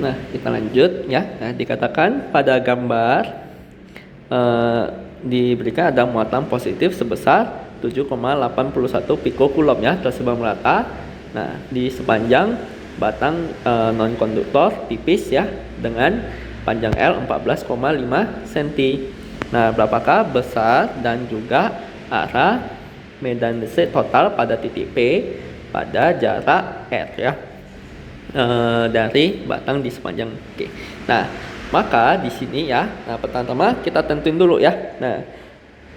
Nah, kita lanjut ya. Nah, dikatakan pada gambar diberikan ada muatan positif sebesar 7,81 pikokulom ya, tersebar merata. Nah, di sepanjang batang non-konduktor tipis ya, dengan panjang L 14,5 cm. Nah, berapakah besar dan juga arah medan listrik total pada titik P pada jarak R ya, dari batang di sepanjang K. Nah, maka di sini ya, nah pertama kita tentuin dulu ya. Nah,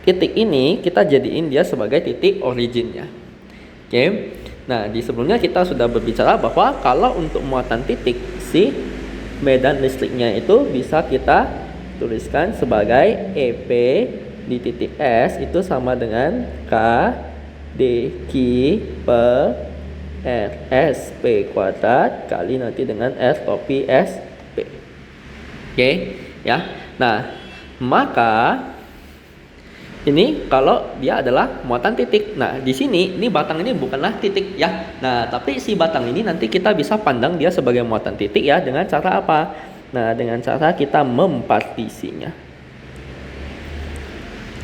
titik ini kita jadiin dia sebagai titik originnya. Oke. Nah, di sebelumnya kita sudah berbicara bahwa kalau untuk muatan titik, si medan listriknya itu bisa kita tuliskan sebagai EP di titik S itu sama dengan K dQ per RSP kuadrat kali nanti dengan S topi SP. Oke, ya. Nah, maka ini kalau dia adalah muatan titik. Nah, di sini ini batang ini bukanlah titik ya. Nah, tapi si batang ini nanti kita bisa pandang dia sebagai muatan titik ya dengan cara apa? Nah, dengan cara kita mempartisinya.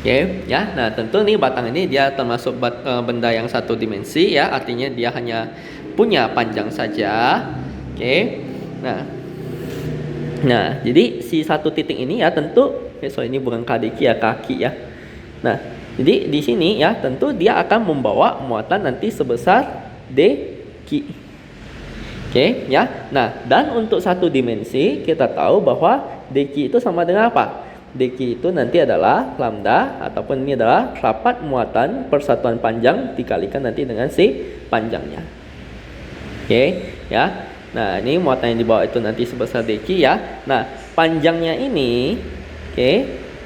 Oke, ya. Nah, tentu nih batang ini dia termasuk benda yang satu dimensi ya, artinya dia hanya punya panjang saja. Oke. Nah, jadi si satu titik ini ya tentu ini bukan KDQ ya, kaki ya. Nah, jadi di sini ya tentu dia akan membawa muatan nanti sebesar dQ. Oke, ya. Nah, dan untuk satu dimensi kita tahu bahwa dQ itu sama dengan apa? dQ itu nanti adalah lambda ataupun ini adalah rapat muatan persatuan panjang dikalikan nanti dengan si panjangnya. Oke, ya. Nah, ini muatan yang dibawa itu nanti sebesar dQ ya. Nah, panjangnya ini, oke,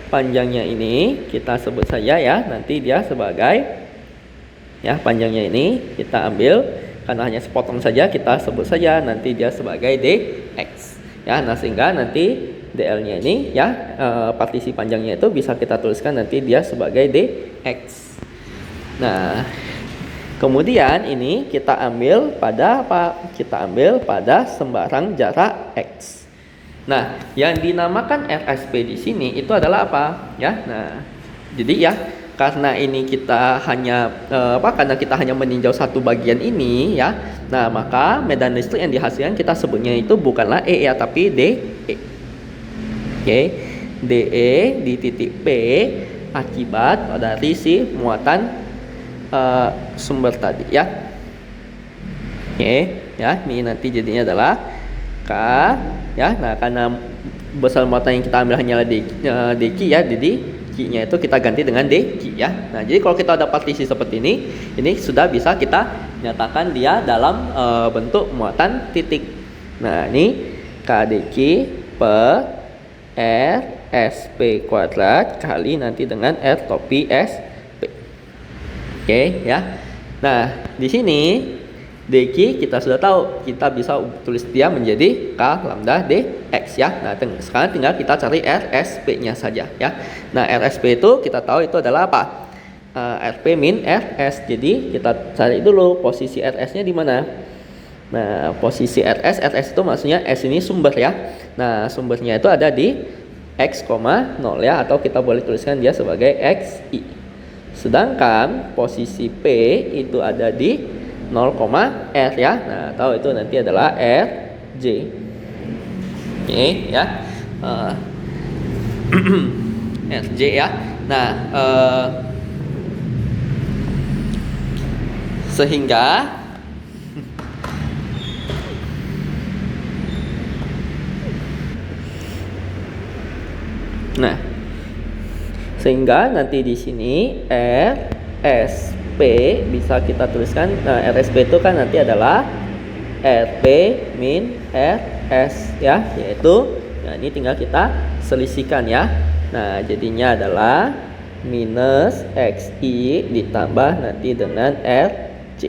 panjangnya ini kita sebut saja ya, nanti dia sebagai ya, panjangnya ini kita ambil karena hanya sepotong saja, kita sebut saja nanti dia sebagai dx ya. Nah, sehingga nanti dl-nya ini ya, partisi panjangnya itu bisa kita tuliskan nanti dia sebagai dx. Nah, kemudian ini kita ambil pada apa? Kita ambil pada sembarang jarak x. Nah, yang dinamakan RSP di sini itu adalah apa? Ya, nah, jadi ya karena ini kita hanya karena kita hanya meninjau satu bagian ini ya. Nah, maka medan listrik yang dihasilkan kita sebutnya itu bukanlah E ya, tapi DE. Oke, DE di titik P akibat dari si muatan sumber tadi ya. Oke, ya, ini nanti jadinya adalah K ya. Nah, karena besar muatan yang kita ambil hanyalah dQ ya, jadi Q-nya itu kita ganti dengan dQ ya. Nah, jadi kalau kita ada partisi seperti ini sudah bisa kita nyatakan dia dalam bentuk muatan titik. Nah, ini K dQ per RSP kuadrat kali nanti dengan R topi SP. Oke, ya. Nah, di sini dQ kita sudah tahu, kita bisa tulis dia menjadi K lambda dx ya. Nah, sekarang tinggal kita cari RSP-nya saja ya. Nah, RSP itu kita tahu itu adalah apa? RP min RS. Jadi kita cari dulu posisi RS-nya di mana. Nah, posisi RS itu maksudnya S ini sumber ya. Nah, sumbernya itu ada di X, 0 ya, atau kita boleh tuliskan dia sebagai XI. Sedangkan posisi P itu ada di 0,R ya. Nah, tahu itu nanti adalah RJ. Oke ya. RJ ya. Nah, sehingga nanti di sini RSP bisa kita tuliskan. Nah, RSP itu kan nanti adalah RP min RS ya, yaitu nah ini tinggal kita selisihkan ya. Nah, jadinya adalah minus XI ditambah nanti dengan RJ.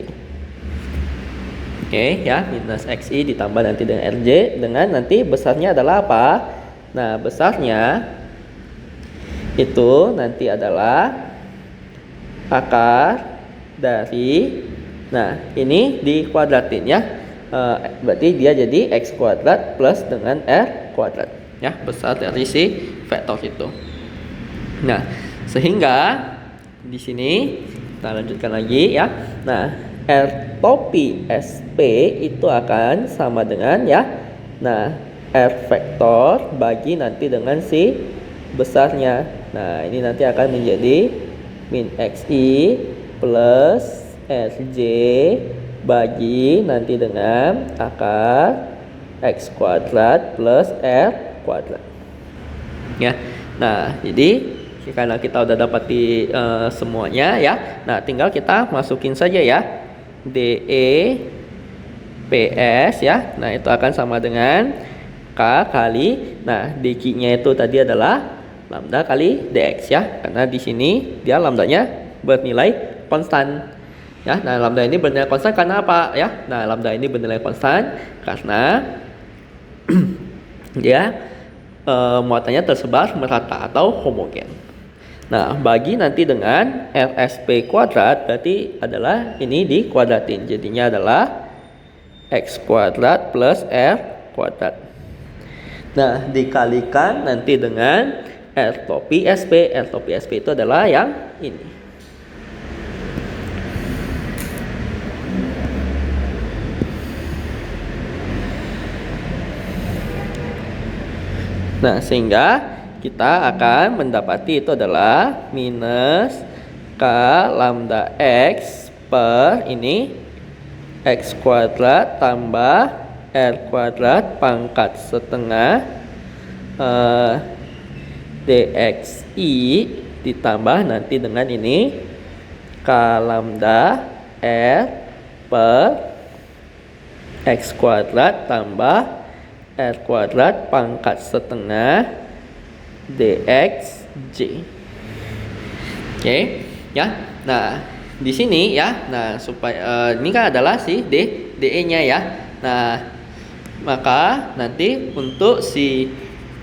Oke ya, minus XI ditambah nanti dengan RJ, dengan nanti besarnya adalah apa? Nah, besarnya itu nanti adalah akar dari, nah ini dikuadratin ya. berarti dia jadi X kuadrat plus dengan R kuadrat. Ya, besar dari si vektor itu. Nah, sehingga di sini kita lanjutkan lagi ya. Nah, R topi SP itu akan sama dengan ya. Nah, R vektor bagi nanti dengan si besarnya. Nah, ini nanti akan menjadi min XI plus SJ bagi nanti dengan akar X kuadrat plus R kuadrat. Ya. Nah, jadi karena kita udah dapati semuanya ya. Nah, tinggal kita masukin saja ya. DE PS ya. Nah, itu akan sama dengan K kali. Nah, dq-nya itu tadi adalah lambda kali dx ya. Karena di sini dia lambdanya bernilai konstan. Ya, nah lambda ini bernilai konstan karena apa ya? Nah, lambda ini bernilai konstan karena dia muatannya tersebar merata atau homogen. Nah, bagi nanti dengan RSP kuadrat berarti adalah ini dikuadratin. Jadinya adalah X kuadrat plus R kuadrat. Nah, dikalikan nanti dengan R topi SP. R topi SP itu adalah yang ini. Nah, sehingga kita akan mendapati itu adalah minus K lambda X per ini X kuadrat tambah R kuadrat pangkat setengah DXI ditambah nanti dengan ini K lambda R per X kuadrat tambah R kuadrat pangkat setengah DXJ. Oke, ya. Nah, di sini ya. Nah, supaya ini kan adalah si DE-nya ya. Nah, maka nanti untuk si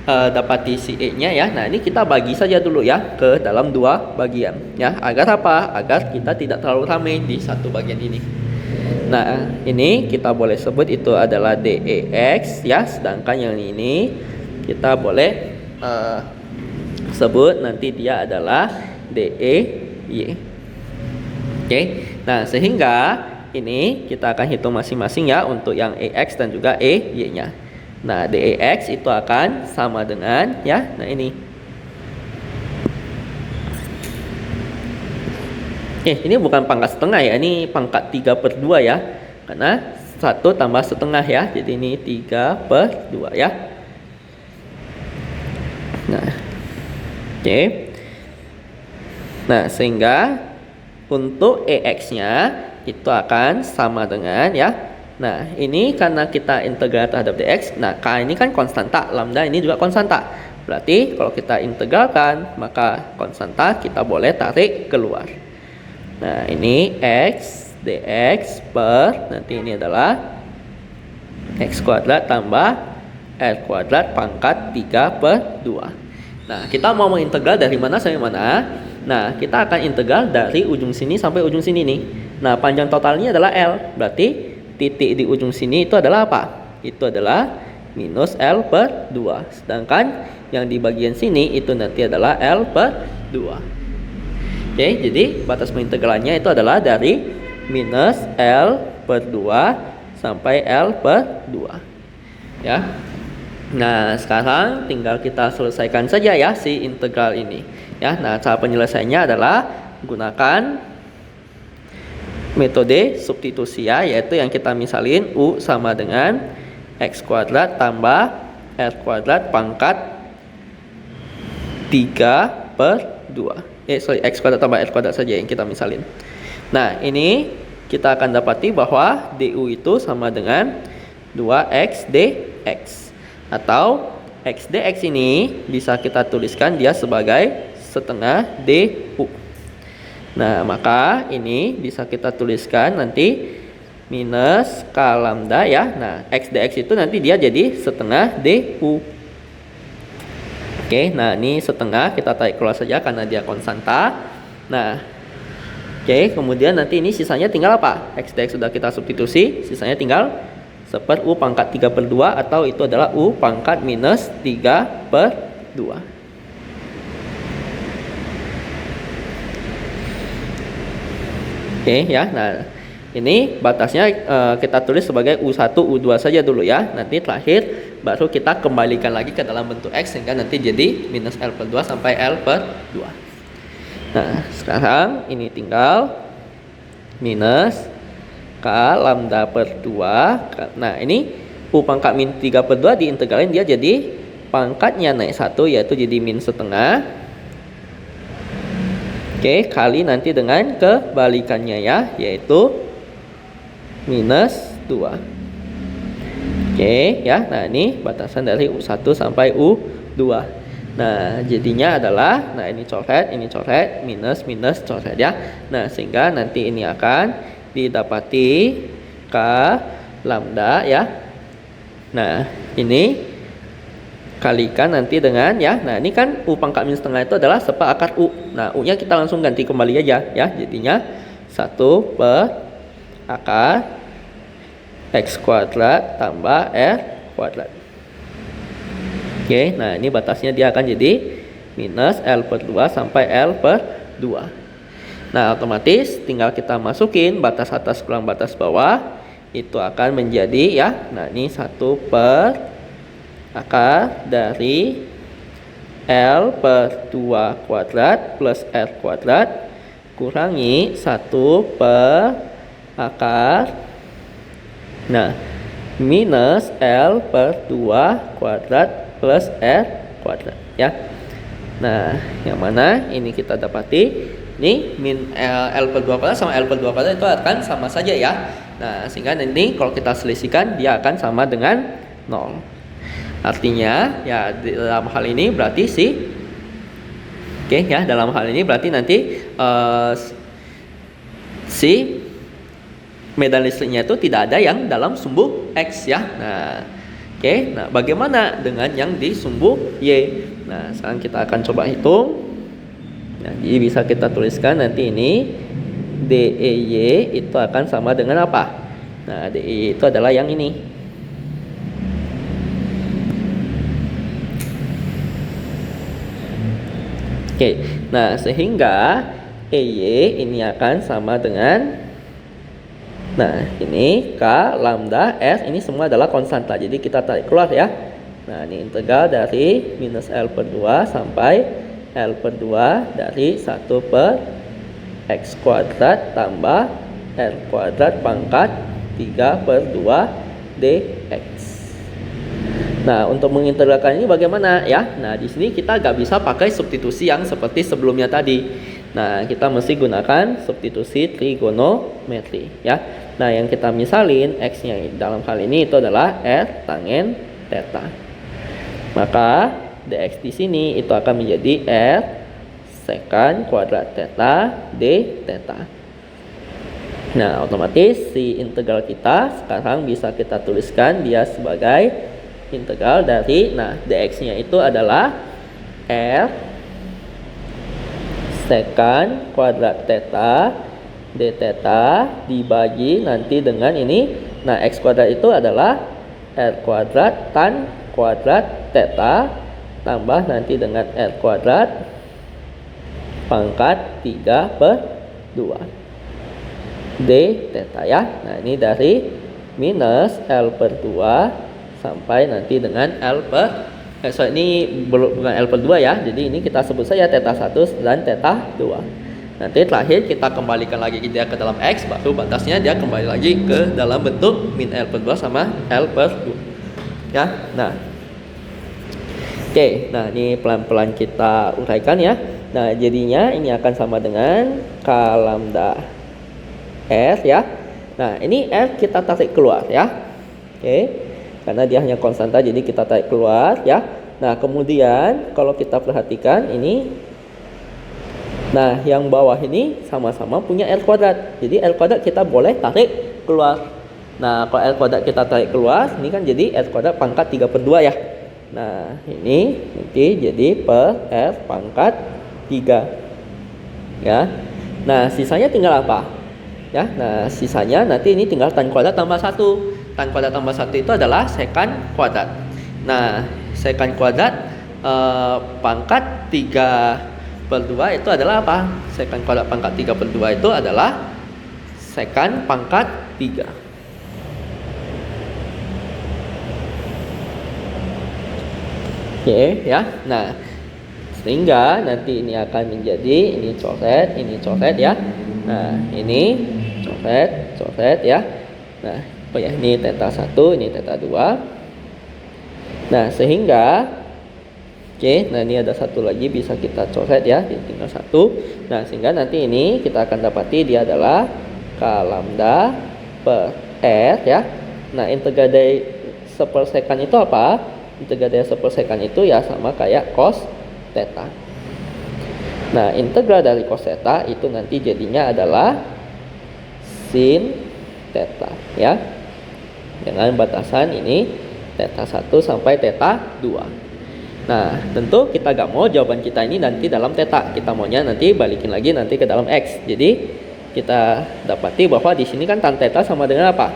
dapati si E-nya ya. Nah, ini kita bagi saja dulu ya ke dalam dua bagian ya. Agar apa? Agar kita tidak terlalu ramai di satu bagian ini. Nah, ini kita boleh sebut itu adalah DEX ya, sedangkan yang ini kita boleh sebut nanti dia adalah DEY. Oke. Nah, sehingga ini kita akan hitung masing-masing ya untuk yang EX dan juga EY-nya. Nah, DEX itu akan sama dengan ya. Nah, ini. Ini bukan pangkat setengah ya, ini pangkat 3/2 ya. Karena 1 tambah setengah ya. Jadi ini 3/2 ya. Nah. Oke. Nah, sehingga untuk EX-nya itu akan sama dengan ya. Nah, ini karena kita integral terhadap dx. Nah, K ini kan konstanta, lambda ini juga konstanta. Berarti kalau kita integralkan, maka konstanta kita boleh tarik keluar. Nah, ini X dx per nanti ini adalah X kuadrat tambah R kuadrat pangkat 3/2. Nah, kita mau mengintegral dari mana sampai mana? Nah, kita akan integral dari ujung sini sampai ujung sini nih. Nah, panjang totalnya /L. Berarti titik di ujung sini itu adalah apa? Itu adalah minus L/2. Sedangkan yang di bagian sini itu nanti adalah L/2. Oke, jadi batas pengintegralannya itu adalah dari minus L/2 sampai L/2. Ya. Nah, sekarang tinggal kita selesaikan saja ya si integral ini. Ya, nah cara penyelesaiannya adalah gunakan metode substitusi ya, yaitu yang kita misalin U sama dengan X kuadrat tambah R kuadrat pangkat 3/2. X kuadrat tambah R kuadrat saja yang kita misalin. Nah, ini kita akan dapati bahwa DU itu sama dengan 2X dx. Atau X dx ini bisa kita tuliskan dia sebagai setengah DU. Nah, maka ini bisa kita tuliskan nanti minus K lambda ya. Nah, X dx itu nanti dia jadi setengah DU. Oke, nah ini setengah kita tarik keluar saja karena dia konstanta. Nah, oke, kemudian nanti ini sisanya tinggal apa? X dx sudah kita substitusi, sisanya tinggal seper U pangkat 3/2 atau itu adalah U pangkat minus 3/2. Oke ya, nah ini batasnya kita tulis sebagai U1, U2 saja dulu ya. Nanti terakhir baru kita kembalikan lagi ke dalam bentuk X sehingga nanti jadi minus L/2 sampai L/2. Nah, sekarang ini tinggal minus K lambda per 2. Nah, ini U pangkat min 3/2 diintegralin dia jadi pangkatnya naik 1 yaitu jadi min setengah. Oke, kali nanti dengan kebalikannya ya, yaitu minus 2. Oke ya, nah ini batasan dari U1 sampai U2. Nah jadinya adalah, nah ini coret, minus, minus, coret ya. Nah sehingga nanti ini akan didapati K lambda ya. Nah ini kalikan nanti dengan ya, nah ini kan U pangkat min setengah itu adalah seper akar U. Nah U nya kita langsung ganti kembali aja ya, jadinya 1 per akar X kuadrat tambah R kuadrat. Oke, nah ini batasnya dia akan jadi minus L/2 sampai L/2. Nah otomatis tinggal kita masukin batas atas kurang batas bawah, itu akan menjadi ya, nah ini 1 per akar dari L/2 kuadrat plus R kuadrat kurangi 1 per akar, nah minus L/2 kuadrat plus R kuadrat ya. Nah yang mana ini kita dapati ini min L/2 kuadrat sama L/2 kuadrat itu akan sama saja ya. Nah sehingga nanti kalau kita selisihkan dia akan sama dengan 0. Artinya ya dalam hal ini berarti dalam hal ini berarti nanti si medan listriknya itu tidak ada yang dalam sumbu X ya. Nah, nah bagaimana dengan yang di sumbu Y? Nah, sekarang kita akan coba hitung. Nah, jadi bisa kita tuliskan nanti ini DEY itu akan sama dengan apa? Nah, DEY itu adalah yang ini. Nah sehingga EY ini akan sama dengan, nah ini K lambda S ini semua adalah konstanta, jadi kita tarik keluar ya. Nah ini integral dari minus L/2 sampai L/2 dari 1 per X kuadrat tambah R kuadrat pangkat 3/2 dx. Nah untuk mengintegralkan ini bagaimana ya? Nah di sini kita nggak bisa pakai substitusi yang seperti sebelumnya tadi. Nah kita mesti gunakan substitusi trigonometri ya. Nah yang kita misalin X-nya dalam hal ini itu adalah R tangen theta. Maka dx di sini itu akan menjadi R secant kuadrat theta d theta. Nah otomatis si integral kita sekarang bisa kita tuliskan dia sebagai integral dari, nah dx-nya itu adalah R secant kuadrat theta d theta dibagi nanti dengan ini, nah x kuadrat itu adalah R kuadrat tan kuadrat theta tambah nanti dengan R kuadrat pangkat 3/2 d theta ya. Nah ini dari minus L/2 sampai nanti dengan ini bukan L/2 ya. Jadi ini kita sebut saja theta 1 dan theta 2. Nanti terakhir kita kembalikan lagi dia ke dalam X, baru batasnya dia kembali lagi ke dalam bentuk min L/2 sama L/2 ya. Nah nah ini pelan-pelan kita uraikan ya. Nah jadinya ini akan sama dengan K lambda S ya. Nah ini R kita tarik keluar ya. Karena dia hanya konstanta jadi kita tarik keluar ya. Nah kemudian kalau kita perhatikan ini, nah yang bawah ini sama-sama punya R kuadrat. Jadi R kuadrat kita boleh tarik keluar. Nah kalau R kuadrat kita tarik keluar, ini kan jadi R kuadrat pangkat 3/2 ya. Nah ini nanti jadi per R pangkat 3 ya. Nah sisanya tinggal apa ya? Nah sisanya nanti ini tinggal tan kuadrat tambah 1. tan kuadrat tambah 1 itu adalah sekant kuadrat. Nah, sekant kuadrat pangkat 3/2 itu adalah apa? Sekant kuadrat pangkat 3/2 itu adalah sekant pangkat 3. Oke, ya. Nah, sehingga nanti ini akan menjadi ini coret ya. Nah, ini coret ya. Nah, oh ya, ini theta 1, ini theta 2. Nah, sehingga oke, nah ini ada satu lagi bisa kita coret ya, tinggal satu. Nah, sehingga nanti ini kita akan dapati dia adalah K lambda per R ya. Nah, integral dari sepersekan itu apa? Integral dari sepersekan itu ya sama kayak cos theta. Nah, integral dari cos theta itu nanti jadinya adalah sin theta ya. Dengan batasan ini theta 1 sampai theta 2. Nah, tentu kita gak mau jawaban kita ini nanti dalam theta. Kita maunya nanti balikin lagi nanti ke dalam X. Jadi kita dapati bahwa di sini kan tan theta sama dengan apa?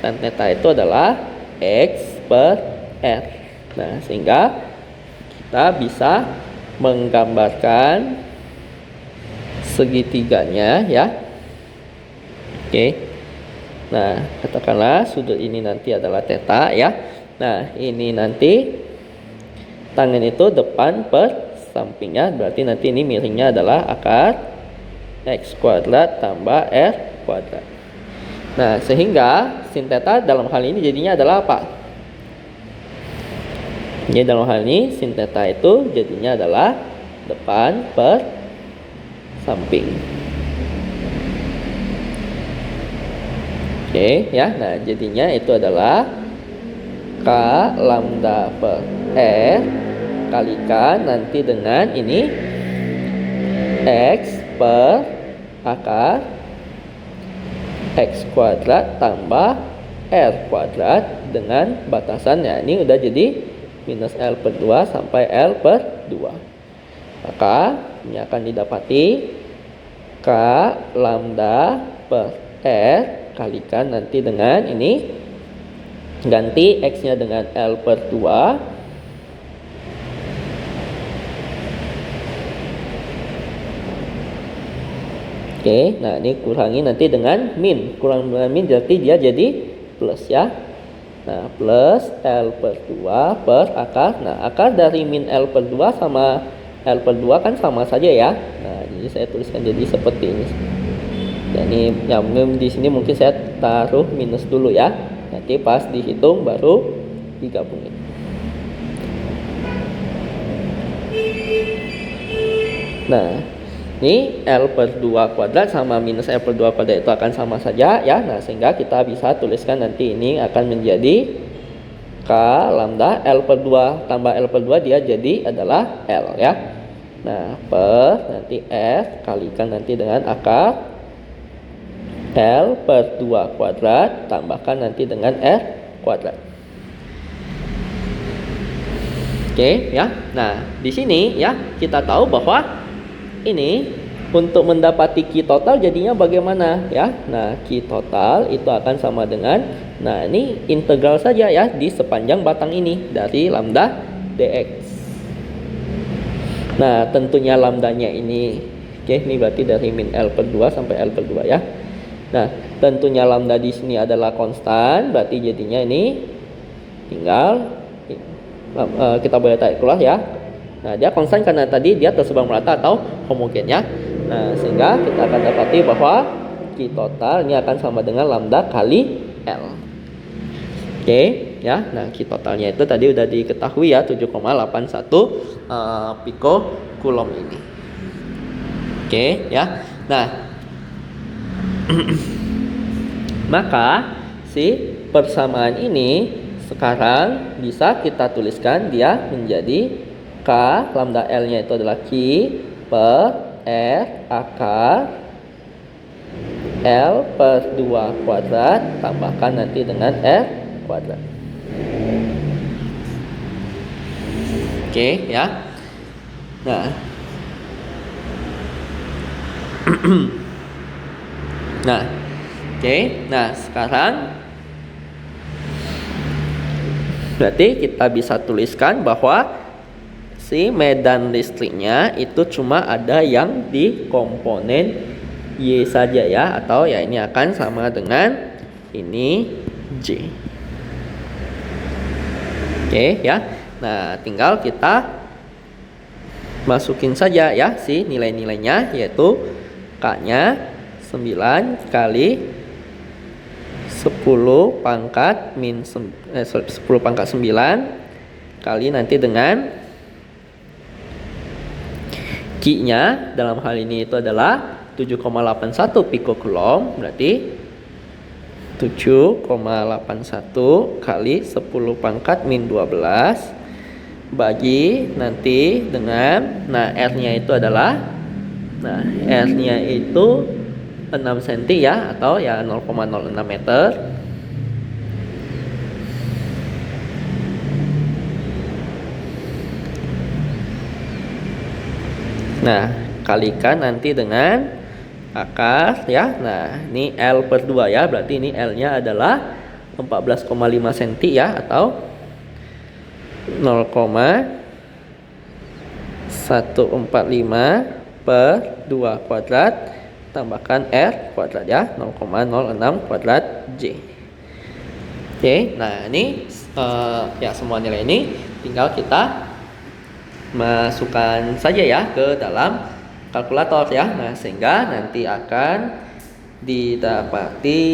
Tan theta itu adalah X per R. Nah, sehingga kita bisa menggambarkan segitiganya ya. Oke. Nah, katakanlah sudut ini nanti adalah theta ya. Nah, ini nanti tangen itu depan per sampingnya, berarti nanti ini miringnya adalah akar X kuadrat tambah R kuadrat. Nah, sehingga sin theta dalam hal ini jadinya adalah apa? Jadi dalam hal ini sin theta itu jadinya adalah depan per samping. Oke ya, nah jadinya itu adalah K lambda per R kalikan nanti dengan ini X per akar X kuadrat tambah R kuadrat dengan batasannya. Ini udah jadi minus L per 2 sampai L per 2. Maka ini akan didapati K lambda per R kalikan nanti dengan ini ganti X-nya dengan L per 2 oke, nah ini kurangi nanti dengan min. Kurang dengan min berarti dia jadi plus ya. Nah, plus L per 2 per akar. Nah, akar dari min L per 2 sama L per 2 kan sama saja ya. Nah, jadi saya tuliskan jadi seperti ini. Dan ini yang di sini mungkin saya taruh minus dulu ya. Nanti pas dihitung baru digabungin. Nah, ini L per 2 kuadrat sama minus L per 2 kuadrat itu akan sama saja ya. Nah, sehingga kita bisa tuliskan nanti ini akan menjadi K lambda L per 2 tambah L per 2 dia jadi adalah L ya. Nah, per nanti F kalikan nanti dengan akar L per 2 kuadrat tambahkan nanti dengan R kuadrat. Oke ya. Nah, di sini ya kita tahu bahwa ini untuk mendapati Q total jadinya bagaimana ya. Nah, Q total itu akan sama dengan nah ini integral saja ya di sepanjang batang ini dari lambda dx. Nah, tentunya lambdanya ini oke, ini berarti dari min L per 2 sampai L per 2 ya. Nah, tentunya lambda di sini adalah konstan, berarti jadinya ini tinggal kita boleh tarik keluar ya. Nah, dia konstan karena tadi dia tersebar merata atau homogen ya. Nah, sehingga kita akan dapati bahwa Q total ini akan sama dengan lambda kali L. Oke, ya. Nah, Q totalnya itu tadi udah diketahui ya 7,81 pikokulom ini. Oke, ya. Nah, maka si persamaan ini sekarang bisa kita tuliskan dia menjadi K lambda L nya itu adalah Q per R akar L per 2 kuadrat tambahkan nanti dengan R kuadrat. Oke ya. Nah nah, oke. Nah, sekarang Berarti kita bisa tuliskan bahwa si medan listriknya itu cuma ada yang di komponen Y saja ya, atau ya ini akan sama dengan ini J. Oke ya. Nah, tinggal kita masukin saja ya si nilai-nilainya, yaitu K-nya 9 kali 10 pangkat 10 pangkat 9 kali nanti dengan Q-nya dalam hal ini itu adalah 7,81 pikokulom, berarti 7,81 kali 10 pangkat min 12 bagi nanti dengan, nah R-nya itu adalah, nah R-nya itu 6 cm ya, atau ya 0,06 meter. Nah, kalikan nanti dengan akar ya. Nah, ini L per 2 ya, berarti ini L-nya adalah 14,5 cm ya, atau 0,145 per 2 kuadrat tambahkan R kuadrat ya, 0,06 kuadrat J. Oke, nah ini ya semua nilai ini tinggal kita masukkan saja ya ke dalam kalkulator ya. Nah, sehingga nanti akan didapati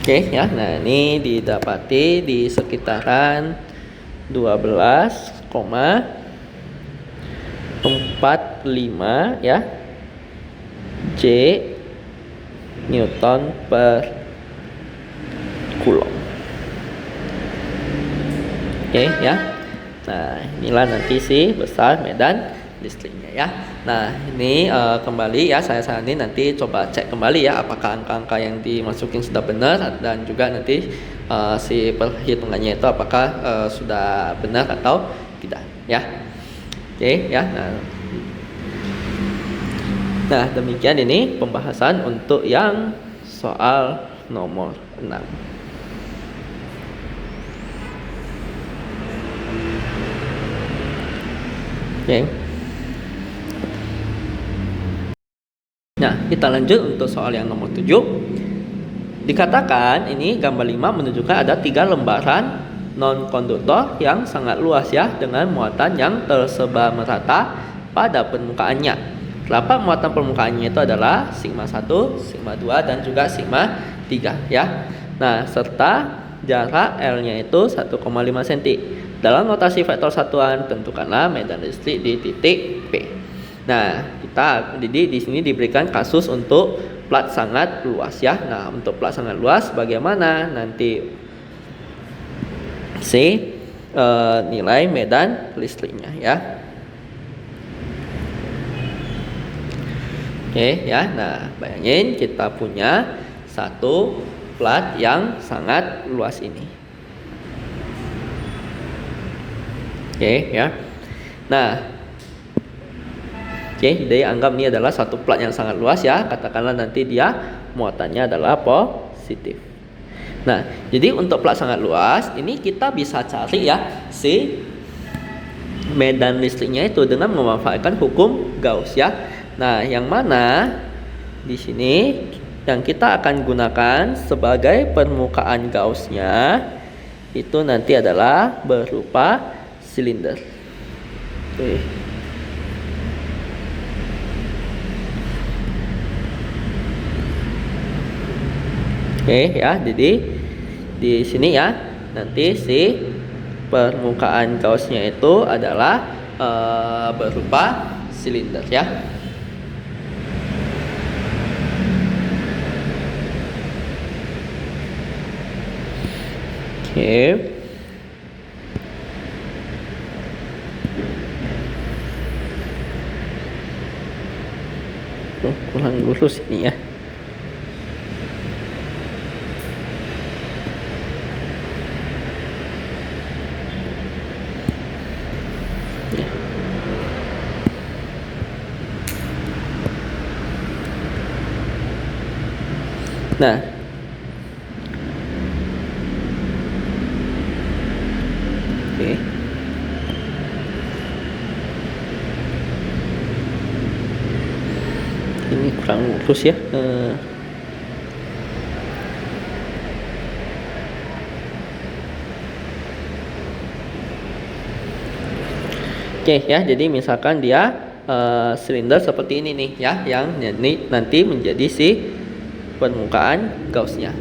oke ya. Nah, ini didapati di sekitaran 12,45 ya J Newton per Coulomb. Oke ya. Nah, inilah nanti sih besar medan listriknya ya. Nah, ini kembali ya, saya saranin nanti coba cek kembali ya apakah angka-angka yang dimasukin sudah benar, dan juga nanti si perhitungannya itu apakah sudah benar atau tidak ya. Oke ya. Nah, demikian ini pembahasan untuk yang soal nomor 6. Oke. Nah, kita lanjut untuk soal yang nomor 7. Dikatakan ini gambar 5 menunjukkan ada 3 lembaran non-konduktor yang sangat luas ya, dengan muatan yang tersebar merata pada permukaannya. Terdapat muatan permukaannya itu adalah sigma 1, sigma 2, dan juga sigma 3 ya. Nah, serta jarak L-nya itu 1,5 cm. Dalam notasi vektor satuan, tentukanlah medan listrik di titik P. Nah, kita jadi di sini diberikan kasus untuk plat sangat luas ya. Nah, untuk plat sangat luas bagaimana nanti nilai medan listriknya ya. Oke ya. Nah, bayangin kita punya satu plat yang sangat luas ini. Oke ya. Nah, oke, jadi anggap ini adalah satu plat yang sangat luas ya. Katakanlah nanti dia muatannya adalah positif. Nah, jadi untuk plat sangat luas ini kita bisa cari ya si medan listriknya itu dengan memanfaatkan hukum Gauss ya. Nah, yang mana di sini yang kita akan gunakan sebagai permukaan Gauss-nya itu nanti adalah berupa silinder. Oke. Oke ya, jadi di sini ya nanti si permukaan Gauss-nya itu adalah berupa silinder ya. Oke. kurang lurus ini ya. Nah, oke. Ini kurang lurus ya. Oke ya, jadi misalkan dia silinder seperti ini nih ya, yang nanti menjadi si permukaan Gauss-nya.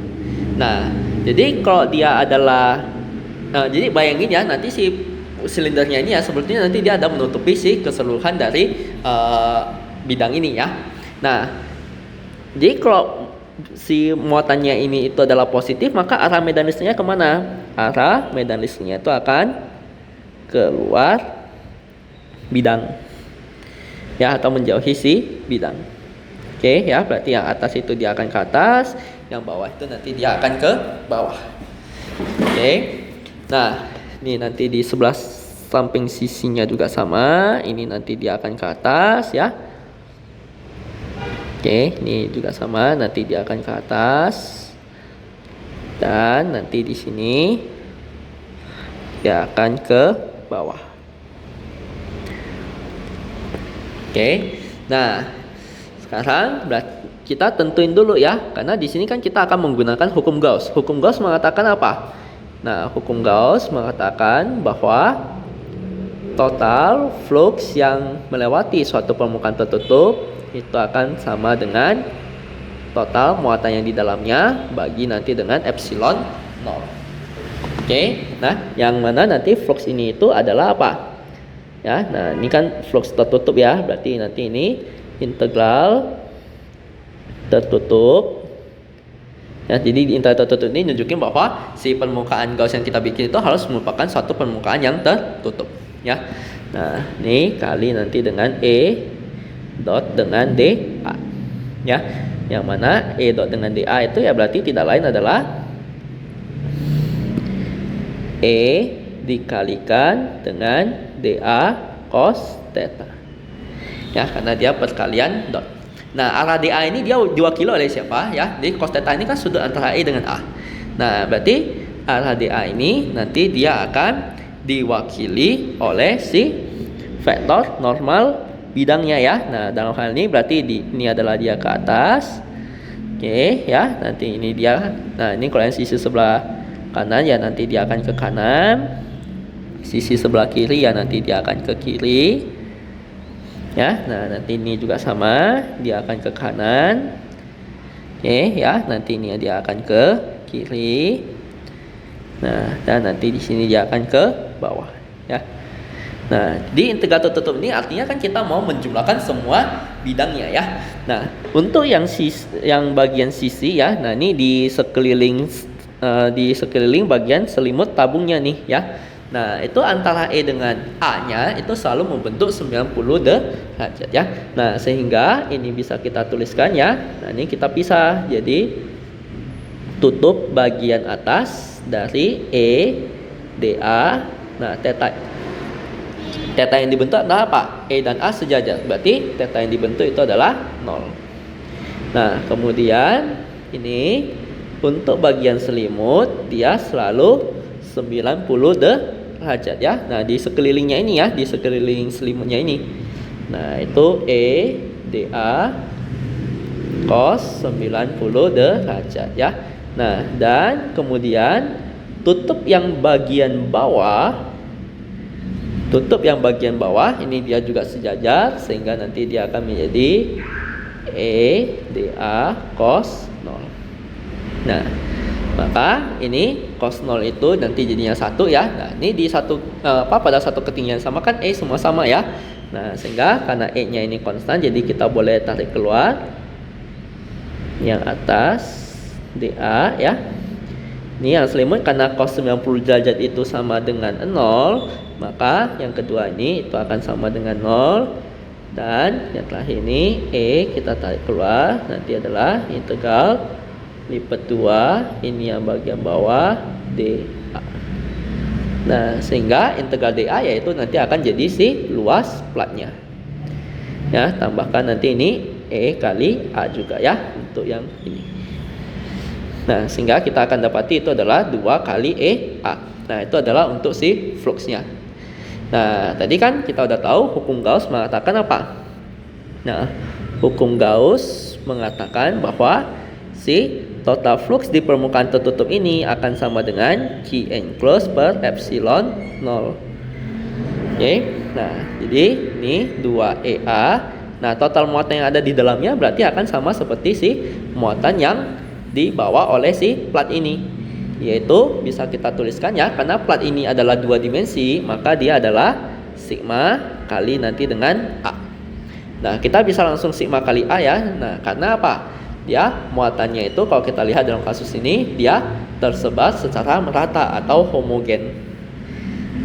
Nah, jadi kalau dia adalah jadi bayangin ya, nanti si silindernya ini ya sepertinya nanti dia ada menutupi si keseluruhan dari bidang ini ya. Nah, jadi kalau si muatannya ini itu adalah positif, maka arah medan listriknya kemana? Arah medan listriknya itu akan keluar bidang ya, atau menjauhi si bidang. Oke ya, berarti yang atas itu dia akan ke atas, yang bawah itu nanti dia akan ke bawah. Oke. Nah, ini nanti di sebelah samping sisinya juga sama, ini nanti dia akan ke atas ya. Oke, ini juga sama, nanti dia akan ke atas. Dan nanti di sini dia akan ke bawah. Oke, nah sekarang kita tentuin dulu ya, karena di sini kan kita akan menggunakan hukum Gauss. Hukum Gauss mengatakan apa? Nah, hukum Gauss mengatakan bahwa total flux yang melewati suatu permukaan tertutup itu akan sama dengan total muatan yang di dalamnya bagi nanti dengan epsilon 0. Oke, nah yang mana nanti flux ini itu adalah apa? Ya, nah ini kan flux tertutup ya, berarti nanti ini integral tertutup. Ya, jadi di integral tertutup ini nunjukin bahwa si permukaan Gauss yang kita bikin itu harus merupakan suatu permukaan yang tertutup. Ya, nah ini kali nanti dengan E dot dengan dA. Ya, yang mana E dot dengan dA itu ya berarti tidak lain adalah E dikalikan dengan dA cos theta. Ya, karena dia perkalian dot. Nah, arah dA ini dia diwakili oleh siapa ya? Di cos theta ini kan sudut antara E dengan A. Nah, berarti arah dA ini nanti dia akan diwakili oleh si vektor normal bidangnya ya. Nah, dalam hal ini berarti ini adalah dia ke atas. Oke ya, nanti ini dia. Nah, ini kalau yang sisi sebelah kanan ya nanti dia akan ke kanan. Sisi sebelah kiri ya nanti dia akan ke kiri ya. Nah, nanti ini juga sama, dia akan ke kanan. Oke ya, nanti ini dia akan ke kiri. Nah, dan nanti di sini dia akan ke bawah ya. Nah, di integral tertutup ini artinya kan kita mau menjumlahkan semua bidangnya ya. Nah, untuk yang bagian sisi ya, nah ini di sekeliling bagian selimut tabungnya nih ya. Nah, itu antara E dengan A-nya itu selalu membentuk 90 derajat ya. Nah, sehingga ini bisa kita tuliskan ya. Nah, ini kita pisah. Jadi tutup bagian atas dari E dA. Nah, theta yang dibentuk adalah apa? E dan A sejajar. Berarti theta yang dibentuk itu adalah 0. Nah, kemudian ini untuk bagian selimut dia selalu 90 derajat ya. Nah, di sekelilingnya ini ya, di sekeliling selimutnya ini. Nah, itu E dA cos 90 derajat ya. Nah, dan kemudian tutup yang bagian bawah ini dia juga sejajar, sehingga nanti dia akan menjadi E dA cos 0. Nah, maka ini cos 0 itu nanti jadinya 1 ya. Nah, ini di pada satu ketinggian sama kan E semua sama ya. Nah, sehingga karena E-nya ini konstan, jadi kita boleh tarik keluar yang atas dA ya. Ini yang selimut karena cos 90 derajat itu sama dengan 0, maka yang kedua ini itu akan sama dengan 0 Dan yang terakhir ini E kita tarik keluar, nanti adalah integral lipat 2, ini yang bagian bawah dA. Nah, sehingga integral dA yaitu nanti akan jadi si luas platnya. Ya, tambahkan nanti ini E kali A juga ya untuk yang ini. Nah, sehingga kita akan dapati itu adalah 2 kali A. Nah, itu adalah untuk si fluxnya. Nah, tadi kan kita udah tahu hukum Gauss mengatakan apa? Nah, hukum Gauss mengatakan bahwa si total flux di permukaan tertutup ini akan sama dengan Q enclosed per epsilon 0. Oke. Nah, jadi ini 2EA. Nah, total muatan yang ada di dalamnya berarti akan sama seperti si muatan yang dibawa oleh si plat ini, yaitu bisa kita tuliskan ya, karena plat ini adalah 2 dimensi, maka dia adalah sigma kali nanti dengan A. Nah, kita bisa langsung sigma kali A ya. Nah, karena apa? Dia muatannya itu kalau kita lihat dalam kasus ini dia tersebar secara merata atau homogen.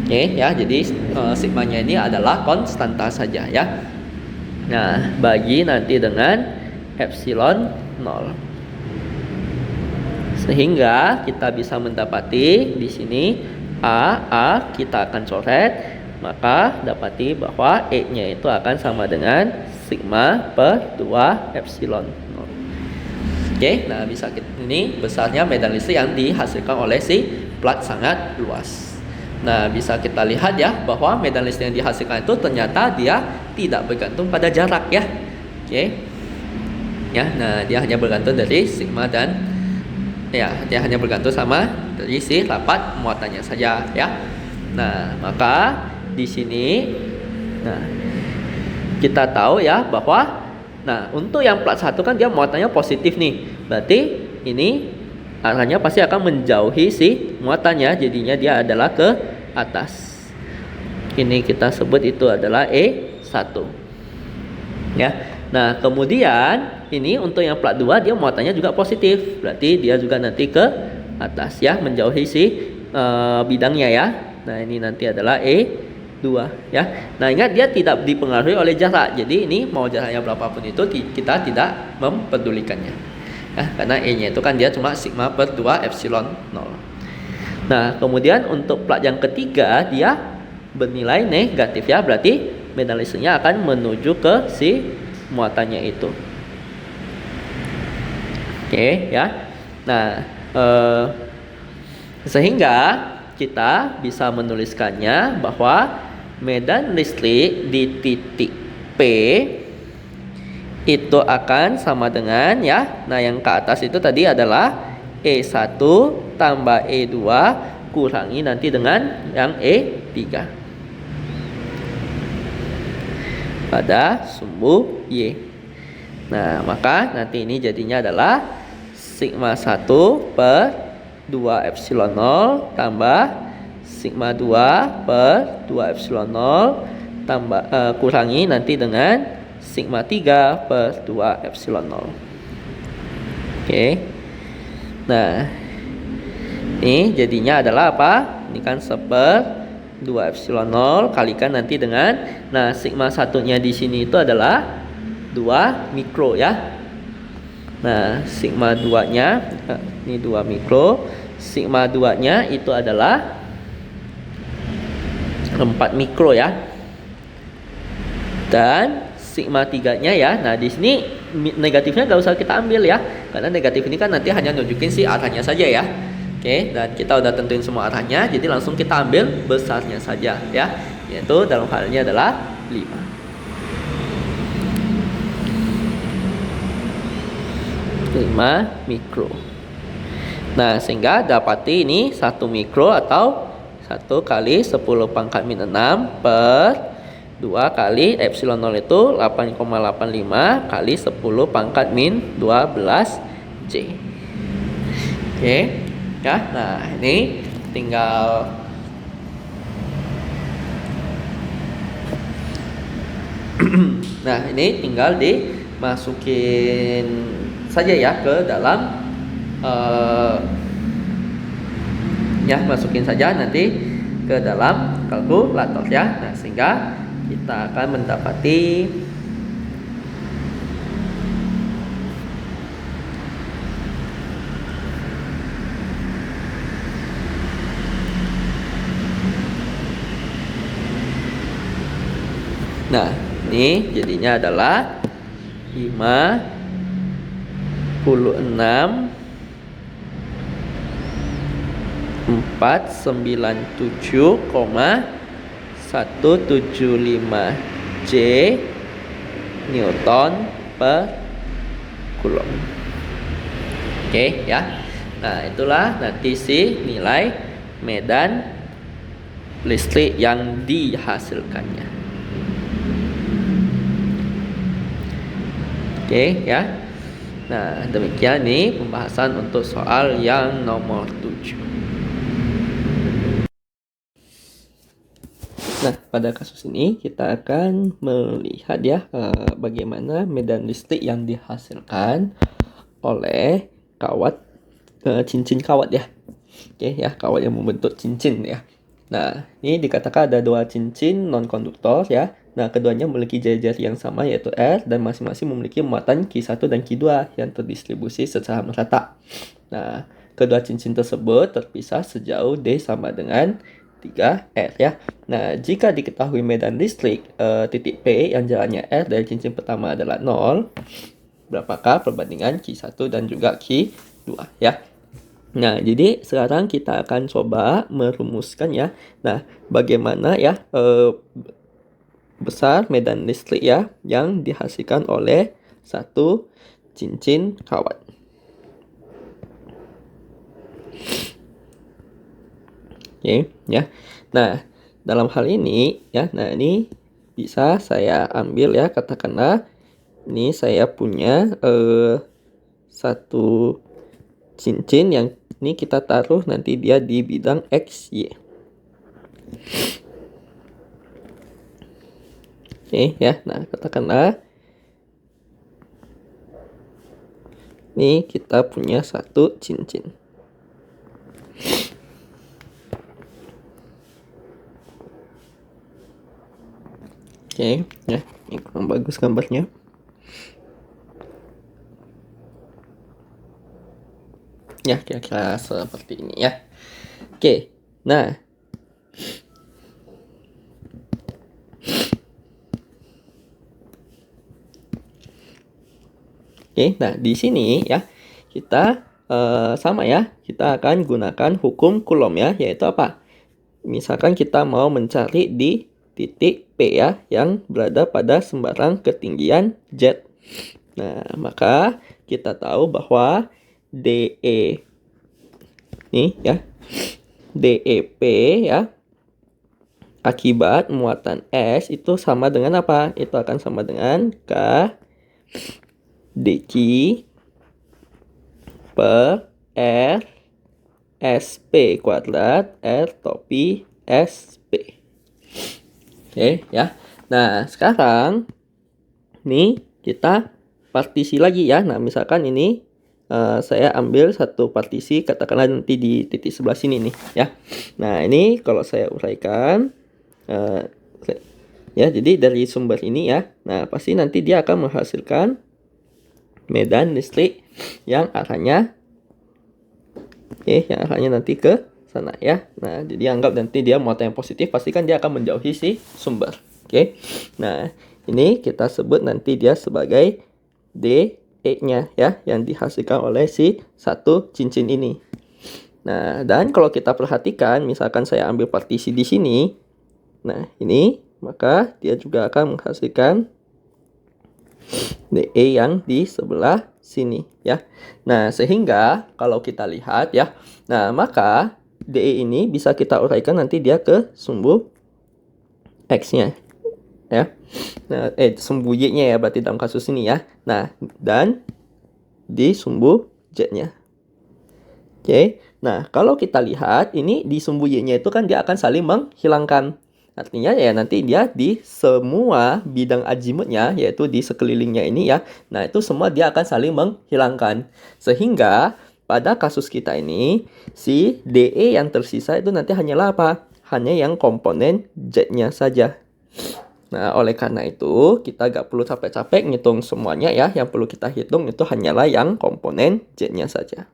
Oke ya, jadi sigmanya ini adalah konstanta saja ya. Nah, bagi nanti dengan epsilon 0. Sehingga kita bisa mendapati di sini A kita akan coret, maka dapati bahwa E-nya itu akan sama dengan sigma per 2 epsilon 0. Oke, nah bisa ini besarnya medan listrik yang dihasilkan oleh si plat sangat luas. Nah, bisa kita lihat ya bahwa medan listrik yang dihasilkan itu ternyata dia tidak bergantung pada jarak ya. Oke. Ya, nah dia hanya bergantung dari sigma dan ya, dia hanya bergantung sama dari si rapat muatannya saja ya. Nah, maka di sini nah kita tahu ya bahwa untuk yang plat 1 kan dia muatannya positif nih. Berarti ini arahnya pasti akan menjauhi si muatannya, jadinya dia adalah ke atas. Ini kita sebut itu adalah E1. Ya. Nah, kemudian ini untuk yang plat 2 dia muatannya juga positif. Berarti dia juga nanti ke atas ya, menjauhi si bidangnya ya. Nah, ini nanti adalah E2 ya. Nah, ingat dia tidak dipengaruhi oleh jarak. Jadi ini mau jaraknya berapapun itu kita tidak mempedulikannya. Ya, karena E-nya itu kan dia cuma sigma per 2 epsilon 0. Nah, kemudian untuk plat yang ketiga dia bernilai negatif ya. Berarti medan listriknya akan menuju ke si muatannya itu. Oke ya. Nah, sehingga kita bisa menuliskannya bahwa medan listrik di titik P itu akan sama dengan ya. Nah, yang ke atas itu tadi adalah E1 tambah E2 kurangi nanti dengan yang E3 pada sumbu Y. Nah, maka nanti ini jadinya adalah sigma 1 per 2 epsilon 0 tambah sigma 2 per 2 epsilon 0 tambah kurangi nanti dengan sigma 3 per 2 epsilon 0. Oke. Nah, ini jadinya adalah apa? Ini kan 1/2 epsilon 0 kalikan nanti dengan sigma satunya di sini itu adalah 2 mikro ya. Nah, sigma 2-nya ini 2 mikro, sigma 2-nya itu adalah 4 mikro ya. Dan sigma 3-nya ya. Nah, di sini negatifnya nggak usah kita ambil ya. Karena negatif ini kan nanti hanya nunjukin si arahnya saja ya. Oke, dan kita udah tentuin semua arahnya, jadi langsung kita ambil besarnya saja ya, yaitu dalam hal ini adalah 5. Mikro. Nah, sehingga dapati ini 1 mikro atau 1 kali 10 pangkat min 6 per 2 kali epsilon 0 itu 8,85 kali 10 pangkat min 12 J. Oke. Ya, nah ini tinggal nah ini tinggal dimasukin saja ya ke dalam ya, masukin saja nanti ke dalam kalkulator ya. Nah, sehingga kita akan mendapati Ini jadinya adalah 56 497,175 J Newton per Coulomb. Oke ya. Nah, itulah nanti nilai medan listrik yang dihasilkannya. Oke ya. Nah, demikian nih pembahasan untuk soal yang nomor 7. Nah, pada kasus ini kita akan melihat ya bagaimana medan listrik yang dihasilkan oleh kawat cincin kawat ya. Oke ya, kawat yang membentuk cincin ya. Nah, ini dikatakan ada dua cincin non-konduktor ya. Nah, keduanya memiliki jari-jari yang sama yaitu R dan masing-masing memiliki muatan Q1 dan Q2 yang terdistribusi secara merata. Nah, kedua cincin tersebut terpisah sejauh D sama dengan 3R ya. Nah, jika diketahui medan listrik titik P yang jaraknya R dari cincin pertama adalah 0, berapakah perbandingan Q1 dan juga Q2 ya. Nah, jadi sekarang kita akan coba merumuskan ya. Nah, bagaimana ya besar medan listrik ya yang dihasilkan oleh satu cincin kawat. Oke ya. Nah, dalam hal ini ya, nah ini bisa saya ambil ya, katakanlah ini saya punya satu cincin yang ini kita taruh nanti dia di bidang X, Y. Oke ya, nah katakanlah ini kita punya satu cincin. Oke ya, ini kurang bagus gambarnya. Ya, kira-kira seperti ini ya. Oke, nah di sini ya kita sama ya, kita akan gunakan hukum Coulomb ya, yaitu apa? Misalkan kita mau mencari di titik P ya, yang berada pada sembarang ketinggian Z. Nah, maka kita tahu bahwa DE nih ya, DEP ya, akibat muatan S itu sama dengan apa? Itu akan sama dengan K dq per R SP kuadrat R topi SP. Oke ya. Nah, sekarang nih kita partisi lagi ya. Nah, misalkan ini saya ambil satu partisi, katakanlah nanti di titik sebelah sini nih ya. Nah, ini kalau saya uraikan ya, jadi dari sumber ini ya. Nah, pasti nanti dia akan menghasilkan medan listrik yang arahnya yang arahnya nanti ke sana ya. Nah, jadi anggap nanti dia muatan yang positif, pastikan dia akan menjauhi si sumber. Oke. Nah, ini kita sebut nanti dia sebagai DE-nya ya, yang dihasilkan oleh si satu cincin ini. Nah, dan kalau kita perhatikan, misalkan saya ambil partisi di sini. Nah, ini maka dia juga akan menghasilkan DE yang di sebelah sini ya. Nah, sehingga kalau kita lihat ya, nah maka DE ini bisa kita uraikan nanti dia ke sumbu X-nya ya. Nah, sumbu Y-nya ya berarti dalam kasus ini ya. Nah, dan di sumbu Z-nya. Oke. Nah, kalau kita lihat ini di sumbu Y-nya itu kan dia akan saling menghilangkan. Artinya ya nanti dia di semua bidang azimutnya, yaitu di sekelilingnya ini ya. Nah, itu semua dia akan saling menghilangkan. Sehingga pada kasus kita ini, si DE yang tersisa itu nanti hanyalah apa? Hanya yang komponen Z-nya saja. Nah, oleh karena itu, kita gak perlu capek-capek ngitung semuanya ya. Yang perlu kita hitung itu hanyalah yang komponen Z-nya saja.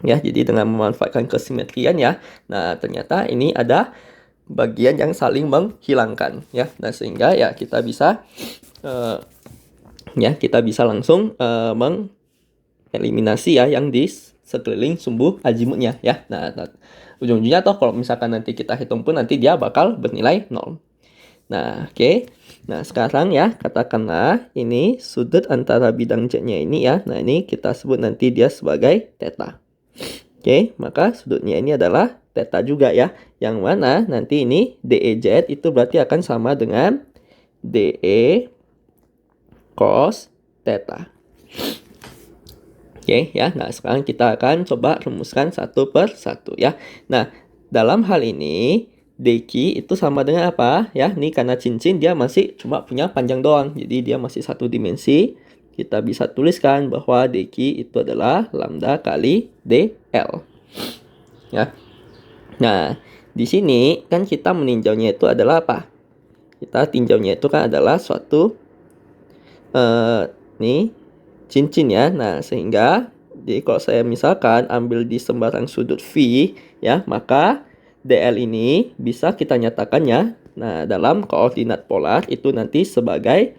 Ya, jadi dengan memanfaatkan kesimetrian ya. Nah, ternyata ini ada bagian yang saling menghilangkan ya. Nah, sehingga ya kita bisa langsung mengeliminasi ya yang di sekeliling sumbu azimutnya ya. Nah, ujung-ujungnya toh kalau misalkan nanti kita hitung pun nanti dia bakal bernilai 0. Nah, oke. Nah, sekarang ya katakanlah ini sudut antara bidang Z-nya ini ya. Nah, ini kita sebut nanti dia sebagai theta. Oke, maka sudutnya ini adalah theta juga ya. Yang mana nanti ini DEZ itu berarti akan sama dengan DE cos theta. Oke ya, nah sekarang kita akan coba rumuskan satu per satu ya. Nah, dalam hal ini deki itu sama dengan apa ya? Ini karena cincin dia masih cuma punya panjang doang, jadi dia masih satu dimensi. Kita bisa tuliskan bahwa deki itu adalah lambda kali dl. Ya. Nah, di sini kan kita meninjaunya itu adalah apa? Kita tinjaunya itu kan adalah suatu nih cincin ya. Nah, sehingga jadi kalau saya misalkan ambil di sembarang sudut V ya, maka DL ini bisa kita nyatakannya nah dalam koordinat polar itu nanti sebagai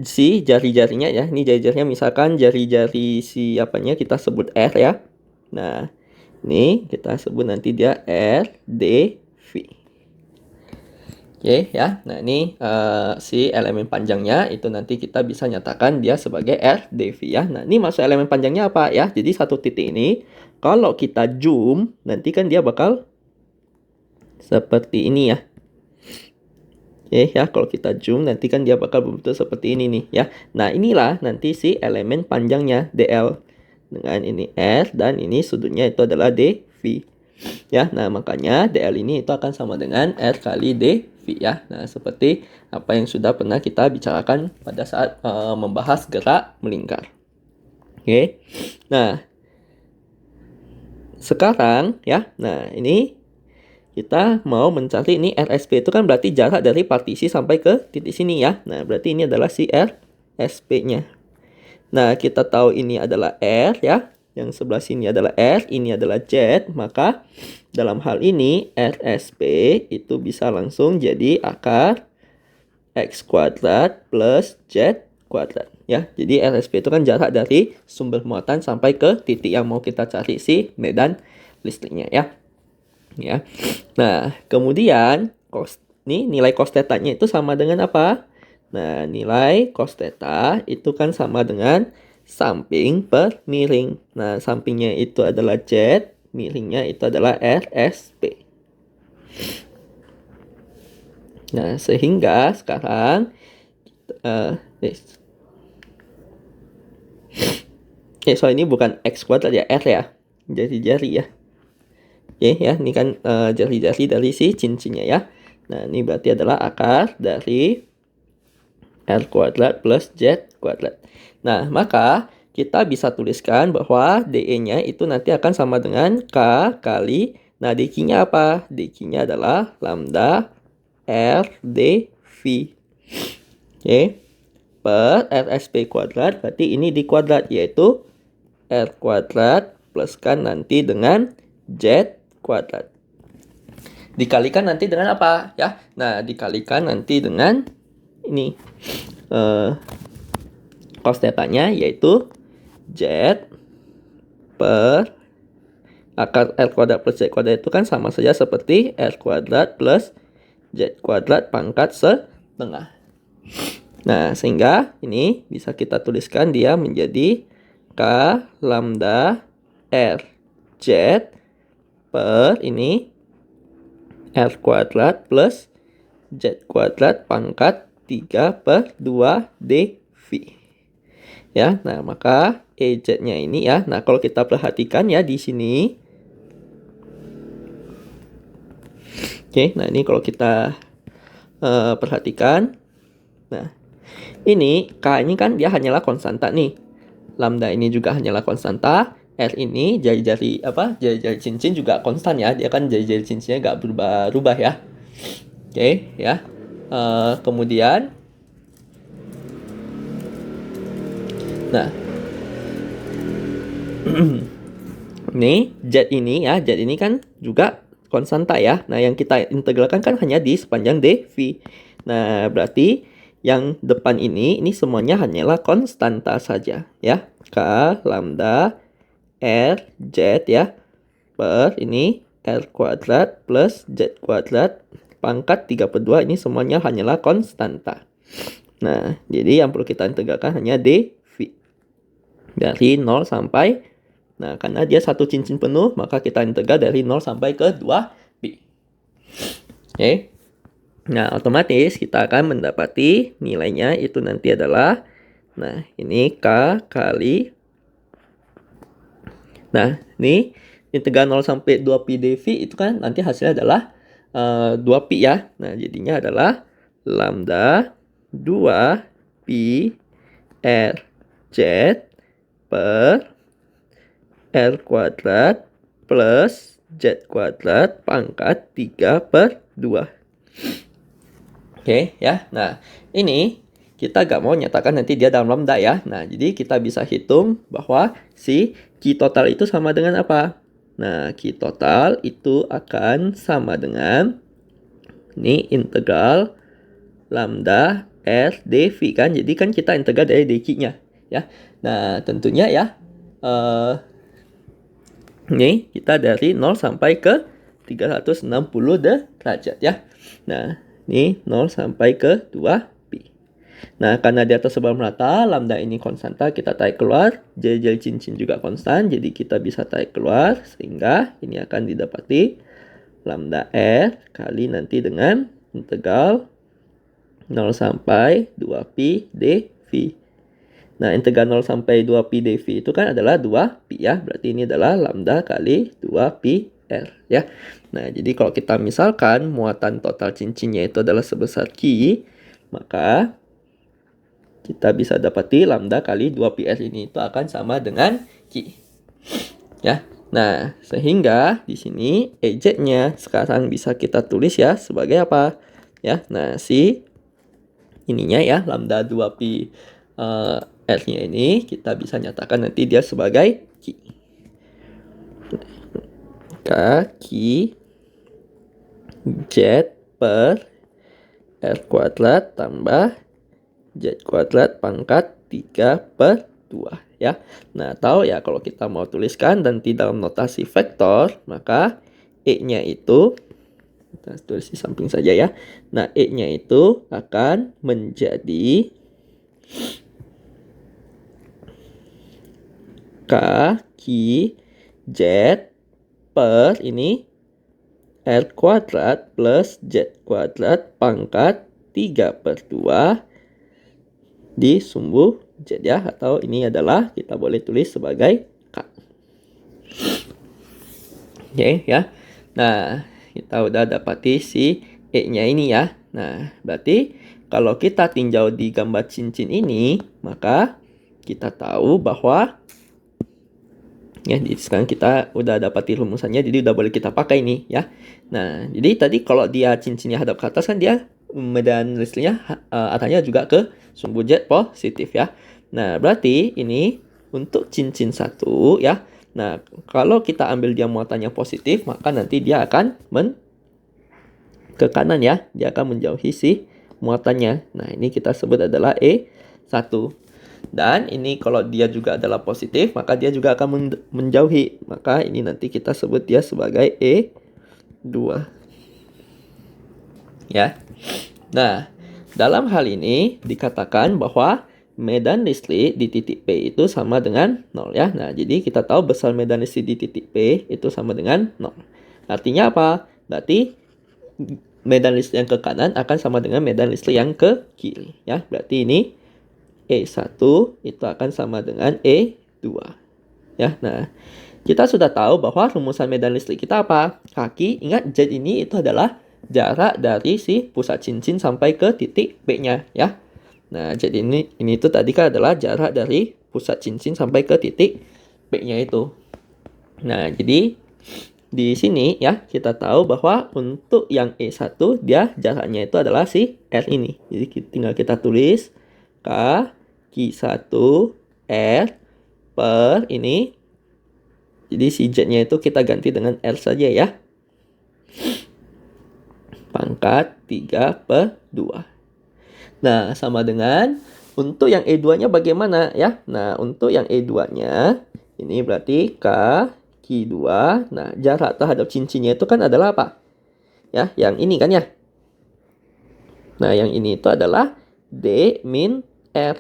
si jari-jarinya ya. Ini jari-jarinya misalkan jari-jari si apanya kita sebut R ya. Nah, ini kita sebut nanti dia R D V. Oke ya, nah ini si elemen panjangnya itu nanti kita bisa nyatakan dia sebagai R dV ya. Nah ini maksud elemen panjangnya apa ya? Jadi satu titik ini kalau kita zoom nanti kan dia bakal seperti ini ya. Oke ya, kalau kita zoom nanti kan dia bakal berbentuk seperti ini nih ya. Nah inilah nanti si elemen panjangnya DL dengan ini R dan ini sudutnya itu adalah dV. Ya, nah makanya DL ini itu akan sama dengan R kali dV ya. Nah, seperti apa yang sudah pernah kita bicarakan pada saat membahas gerak melingkar. Oke. Nah, sekarang ya. Nah, ini kita mau mencari ini RSP itu kan berarti jarak dari partisi sampai ke titik sini ya. Nah, berarti ini adalah si RSP-nya. Nah, kita tahu ini adalah R ya. Yang sebelah sini adalah R, ini adalah Z, maka dalam hal ini RSP itu bisa langsung jadi akar X kuadrat plus Z kuadrat ya. Jadi RSP itu kan jarak dari sumber muatan sampai ke titik yang mau kita cari si medan listriknya ya. Ya. Nah, kemudian nilai cos theta-nya itu sama dengan apa? Nah, nilai cos theta itu kan sama dengan samping per miring. Nah, sampingnya itu adalah Z, miringnya itu adalah RSP. Nah, sehingga sekarang soal ini bukan X kuadrat ya, R ya. Jari-jari ya. Oke ya, ini kan jari-jari dari si cincinnya ya. Nah, ini berarti adalah akar dari R kuadrat plus Z kuadrat. Nah, maka kita bisa tuliskan bahwa DE-nya itu nanti akan sama dengan K kali, nah dQ-nya apa? dQ-nya adalah lambda R dV. Oke. Per RSP kuadrat, berarti ini di kuadrat, yaitu R kuadrat pluskan nanti dengan Z kuadrat. Dikalikan nanti dengan apa? Ya, nah dikalikan nanti dengan ini cos theta-nya yaitu Z per akar R kuadrat plus Z kuadrat itu kan sama saja seperti R kuadrat plus Z kuadrat pangkat setengah. Nah, sehingga ini bisa kita tuliskan dia menjadi K lambda R Z per ini R kuadrat plus Z kuadrat pangkat 3/2 dV. Ya, nah maka EZ-nya ini ya. Nah, kalau kita perhatikan ya di sini. Oke, nah ini kalau kita perhatikan. Nah, ini K ini kan dia hanyalah konstanta nih. Lambda ini juga hanyalah konstanta. R ini jari-jari cincin juga konstan ya. Dia kan jari-jari cincinnya nggak berubah-ubah ya. Oke, ya. Kemudian nah Nih, Z ini ya, Z ini kan juga konstanta ya. Nah, yang kita integralkan kan hanya di sepanjang dv. Nah, berarti yang depan ini semuanya hanyalah konstanta saja ya. K lambda R Z ya per ini R kuadrat plus Z kuadrat pangkat 3/2 ini semuanya hanyalah konstanta. Nah, jadi yang perlu kita integralkan hanya dv. Dari 0 sampai, nah karena dia satu cincin penuh, maka kita integral dari 0 sampai ke 2pi. Oke. Nah, otomatis kita akan mendapati nilainya itu nanti adalah, nah ini K kali, nah ini integral 0 sampai 2pi dv itu kan nanti hasilnya adalah 2pi ya. Nah, jadinya adalah lambda 2pi R Z per R kuadrat plus Z kuadrat pangkat 3/2. Oke ya. Nah, ini kita gak mau nyatakan nanti dia dalam lambda ya. Nah, jadi kita bisa hitung bahwa si Q total itu sama dengan apa? Nah, Q total itu akan sama dengan ini integral lambda R dv kan. Jadi kan kita integral dari dq-nya ya. Nah, tentunya ya ini kita dari 0 sampai ke 360 derajat ya. Nah, ini 0 sampai ke 2pi. Nah, karena dia tersebar merata, lambda ini konstanta, kita tarik keluar. Jari-jari cincin juga konstan, jadi kita bisa tarik keluar. Sehingga ini akan didapati lambda R kali nanti dengan integral 0 sampai 2pi dv. Nah, integral 0 sampai 2pi dv itu kan adalah 2pi ya. Berarti ini adalah lambda kali 2pi R ya. Nah, jadi kalau kita misalkan muatan total cincinnya itu adalah sebesar Q, maka kita bisa dapati lambda kali 2pi R ini itu akan sama dengan Q. Ya. Nah, sehingga di sini EZ-nya sekarang bisa kita tulis ya sebagai apa? Ya. Nah, si ininya ya lambda 2pi R-nya ini kita bisa nyatakan nanti dia sebagai Q. Q Z per R kuadrat tambah Z kuadrat pangkat 3/2 ya. Nah, tahu ya kalau kita mau tuliskan nanti dalam notasi vektor, maka E-nya itu kita tulis di samping saja ya. Nah, E-nya itu akan menjadi K Q Z per ini R kuadrat plus Z kuadrat pangkat 3/2 di sumbu Z ya. Atau ini adalah kita boleh tulis sebagai K. Oke ya. Nah, kita udah dapati si E-nya ini ya. Nah, berarti kalau kita tinjau di gambar cincin ini, maka kita tahu bahwa ya, sekarang kita udah dapati rumusannya, jadi udah boleh kita pakai nih ya. Nah, jadi tadi kalau dia cincinnya hadap ke atas kan dia medan listriknya arahnya juga ke sumbu Z positif ya. Nah, berarti ini untuk cincin satu ya. Nah, kalau kita ambil dia muatannya positif, maka nanti dia akan ke kanan ya. Dia akan menjauhi si muatannya. Nah, ini kita sebut adalah E1. Dan ini kalau dia juga adalah positif, maka dia juga akan menjauhi. Maka ini nanti kita sebut dia sebagai E2. Ya. Nah, dalam hal ini dikatakan bahwa medan listrik di titik P itu sama dengan 0 ya. Nah, jadi kita tahu besar medan listrik di titik P itu sama dengan 0. Artinya apa? Berarti medan listrik yang ke kanan akan sama dengan medan listrik yang ke kiri ya. Berarti ini E1 itu akan sama dengan E2 ya. Nah, kita sudah tahu bahwa rumusan medan listrik kita apa? Kaki, ingat Z ini itu adalah jarak dari si pusat cincin sampai ke titik P-nya ya. Nah, Z ini itu tadi kan adalah jarak dari pusat cincin sampai ke titik P-nya itu. Nah, jadi di sini ya kita tahu bahwa untuk yang E1 dia jaraknya itu adalah si R ini. Jadi tinggal kita tulis K Q1 R per ini Jadi si Z-nya itu kita ganti dengan R saja ya. Pangkat 3/2. Nah, sama dengan untuk yang E2-nya bagaimana ya? Nah, untuk yang E2-nya ini berarti Q2. Nah, jarak terhadap cincinnya itu kan adalah apa? Ya, yang ini kan ya. Nah, yang ini itu adalah D min R.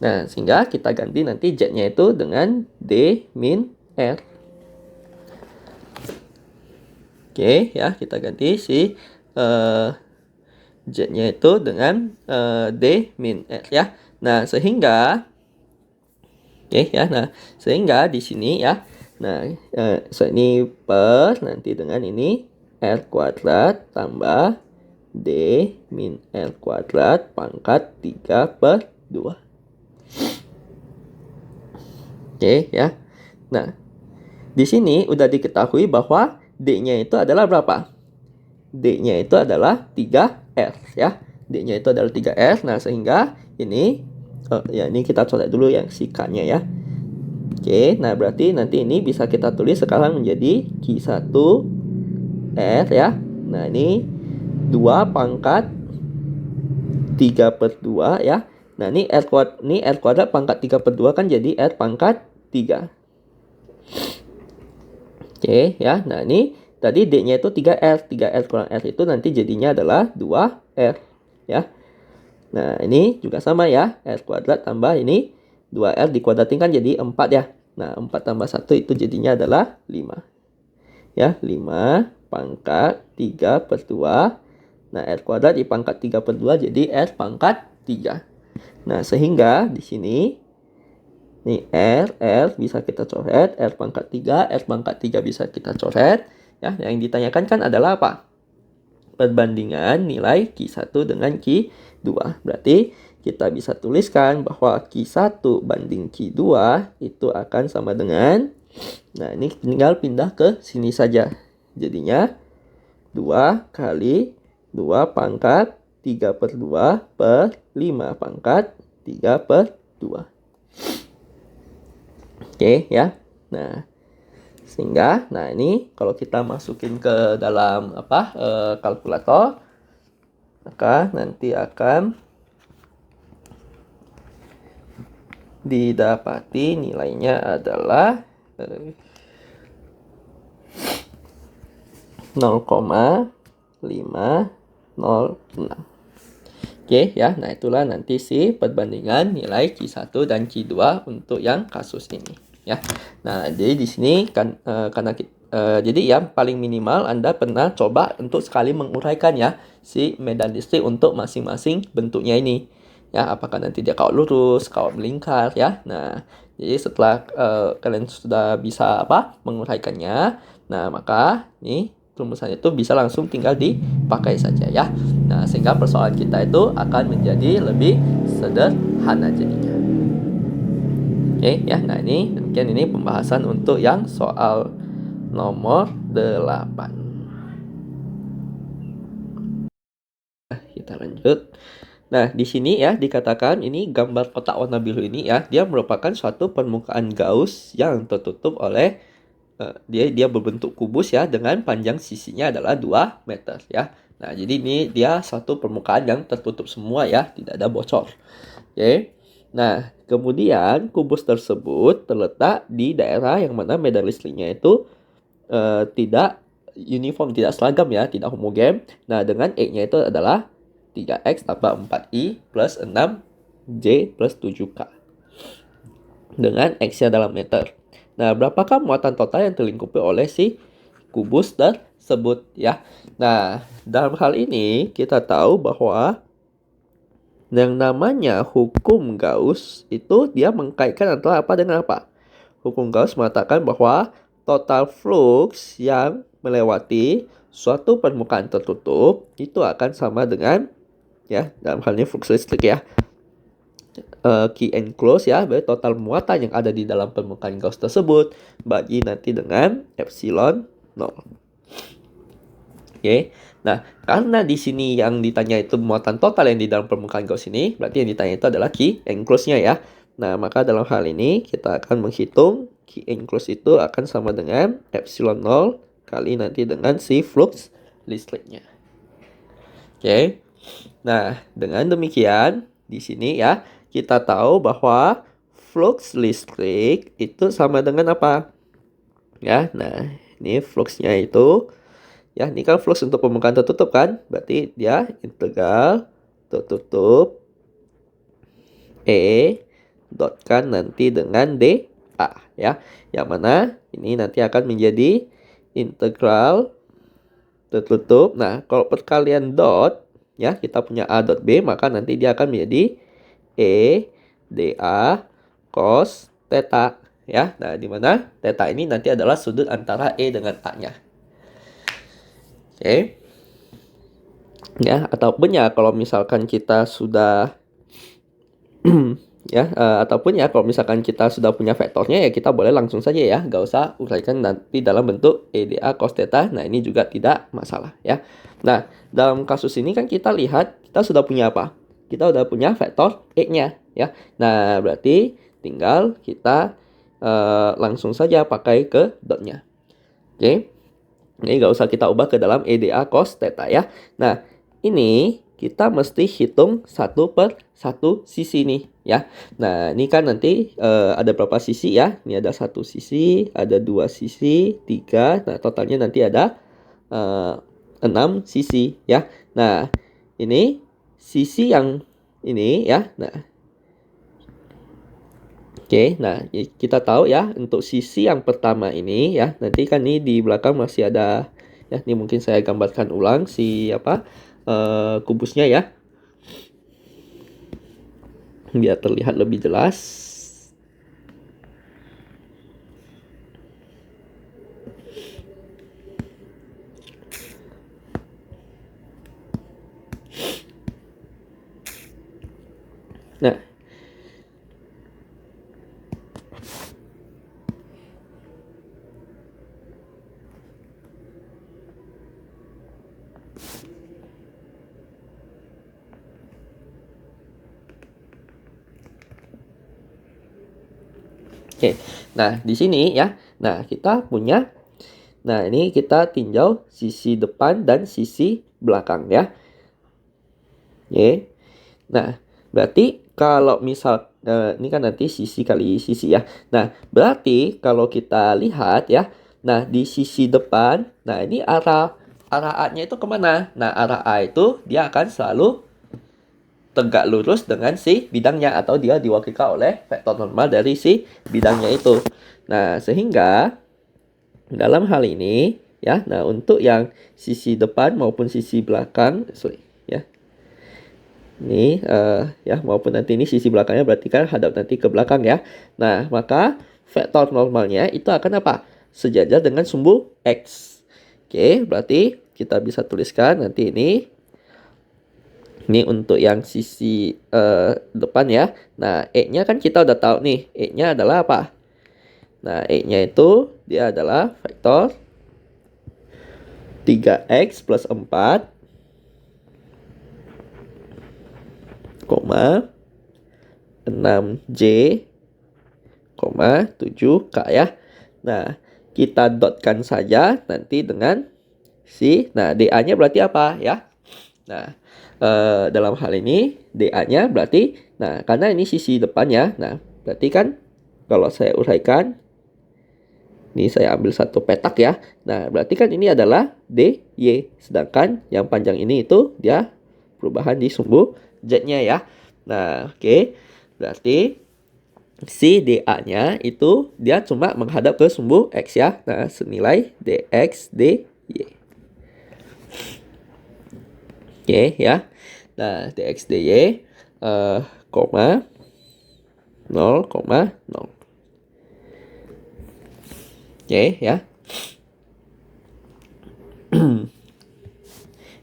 Nah, sehingga kita ganti nanti Z-nya itu dengan D min R. Oke, ya, kita ganti si Z-nya itu dengan D min R ya. Nah, sehingga sehingga di sini ya. Nah, ini per nanti dengan ini R kuadrat tambah D min R kuadrat pangkat 3/2. Oke ya. Nah, di sini udah diketahui bahwa D-nya itu adalah berapa? D-nya itu adalah 3R ya. D-nya itu adalah 3R. Nah, sehingga ini ini kita coret dulu yang si K-nya ya. Oke, nah berarti nanti ini bisa kita tulis sekarang menjadi Q1R ya. Nah, ini 2 pangkat 3/2 ya. Nah, ini R kuadrat pangkat 3/2 kan jadi R pangkat 3. Oke ya. Nah, ini tadi D-nya itu 3R. 3R kurang R itu nanti jadinya adalah 2R ya. Nah, ini juga sama ya. R kuadrat tambah ini 2R dikuadratin kan jadi 4 ya. Nah, 4 tambah 1 itu jadinya adalah 5. Ya, 5 pangkat 3/2. Nah, R kuadrat di pangkat 3/2 jadi R pangkat 3. Nah, sehingga di sini ini R bisa kita coret, R pangkat 3, R pangkat 3 bisa kita coret. Ya, yang ditanyakan kan adalah apa? Perbandingan nilai Q1 dengan Q2. Berarti kita bisa tuliskan bahwa Q1 banding Q2 itu akan sama dengan, nah ini tinggal pindah ke sini saja. Jadinya 2 kali 2 pangkat 3/2 per 5 pangkat 3/2. Oke ya. Nah, sehingga nah ini kalau kita masukin ke dalam kalkulator, maka nanti akan didapati nilainya adalah 0,506. Oke ya, nah itulah nanti si perbandingan nilai Q1 dan Q2 untuk yang kasus ini ya. Nah, jadi di sini kan karena jadi yang paling minimal Anda pernah coba untuk sekali menguraikan ya si medan listrik untuk masing-masing bentuknya ini. Ya, apakah nanti dia kawat lurus, kawat melingkar ya. Nah, jadi setelah kalian sudah bisa menguraikannya, nah maka nih rumusan itu bisa langsung tinggal dipakai saja ya. Nah, sehingga persoalan kita itu akan menjadi lebih sederhana jadinya. Oke ya, nah ini demikian ini pembahasan untuk yang soal nomor 8. Kita lanjut. Nah, di sini ya dikatakan ini gambar kotak warna biru ini ya, dia merupakan suatu permukaan Gauss yang tertutup oleh dia berbentuk kubus ya dengan panjang sisinya adalah 2 meter ya. Nah, jadi ini dia satu permukaan yang tertutup semua ya, tidak ada bocor. Oke. Nah, kemudian kubus tersebut terletak di daerah yang mana medan listriknya itu tidak uniform, tidak seragam ya, tidak homogen. Nah, dengan X-nya itu adalah 3X tambah 4I plus 6J plus 7K. Dengan X-nya dalam meter. Nah, berapakah muatan total yang terlingkupi oleh si kubus tersebut ya? Nah, dalam hal ini kita tahu bahwa yang namanya hukum Gauss itu dia mengkaitkan antara apa dengan apa? Hukum Gauss mengatakan bahwa total flux yang melewati suatu permukaan tertutup itu akan sama dengan ya, dalam hal ini flux listrik ya. Key enclosed ya, berarti total muatan yang ada di dalam permukaan Gauss tersebut bagi nanti dengan epsilon 0. Oke. Nah, karena di sini yang ditanya itu muatan total yang di dalam permukaan Gauss ini, berarti yang ditanya itu adalah key enclosed-nya ya. Nah, maka dalam hal ini kita akan menghitung Q enclosed itu akan sama dengan epsilon 0 kali nanti dengan si flux listriknya. Oke. Nah, dengan demikian di sini ya kita tahu bahwa flux listrik itu sama dengan apa? Ya, nah ini fluxnya itu ya, ini kan flux untuk pembukaan tertutup kan? Berarti dia integral tertutup E dot kan nanti dengan dA ya. Yang mana ini nanti akan menjadi integral tertutup. Nah, kalau perkalian dot ya, kita punya A dot B, maka nanti dia akan menjadi E dA cos theta ya. Nah, di mana theta ini nanti adalah sudut antara E dengan A-nya. Oke. Ya, ataupun ya kalau misalkan kita sudah ya, ataupun ya kalau misalkan kita sudah punya vektornya ya kita boleh langsung saja ya, nggak usah uraikan nanti dalam bentuk EDA cos theta. Nah, ini juga tidak masalah ya. Nah, dalam kasus ini kan kita lihat kita sudah punya apa? Kita sudah punya vektor E-nya ya. Nah, berarti tinggal kita langsung saja pakai ke dotnya. Oke. Ini nggak usah kita ubah ke dalam EDA cos theta ya. Nah, ini kita mesti hitung satu per satu sisi nih ya. Nah, ini kan nanti ada berapa sisi ya? Ini ada satu sisi, ada dua sisi, tiga. Nah, totalnya nanti ada 6 sisi ya. Nah, ini sisi yang ini ya. Nah, oke, nah kita tahu ya untuk sisi yang pertama ini ya, nanti kan ini di belakang masih ada ya, ini mungkin saya gambarkan ulang si kubusnya ya, biar terlihat lebih jelas. Nah, oke, nah di sini ya, nah kita punya, nah ini kita tinjau sisi depan dan sisi belakang ya. Oke, nah berarti kalau misal ini kan nanti sisi kali sisi ya. Nah, berarti kalau kita lihat ya, nah di sisi depan, nah ini arah A-nya itu kemana? Nah, arah A itu dia akan selalu tegak lurus dengan si bidangnya, atau dia diwakilkan oleh vektor normal dari si bidangnya itu. Nah, sehingga dalam hal ini ya, nah untuk yang sisi depan maupun sisi belakang, ya. Ini ya, maupun nanti ini sisi belakangnya berarti kan hadap nanti ke belakang ya. Nah, maka vektor normalnya itu akan apa? Sejajar dengan sumbu X. Oke, berarti kita bisa tuliskan nanti ini untuk yang sisi depan ya. Nah, E-nya kan kita udah tahu nih. E-nya adalah apa? Nah, E-nya itu dia adalah vektor 3X plus 4, 6J, 7K ya. Nah, kita dotkan saja nanti dengan nah DA-nya berarti apa ya? Nah, dalam hal ini DA-nya berarti, nah karena ini sisi depannya, nah berarti kan kalau saya uraikan, ini saya ambil satu petak ya. Nah, berarti kan ini adalah DY, sedangkan yang panjang ini itu dia perubahan di sumbu Z-nya ya. Nah, oke. Berarti si DA-nya itu dia cuma menghadap ke sumbu X ya. Nah, senilai DX DY. Oke ya. Nah, DX DY koma 0, 0. Oke ya.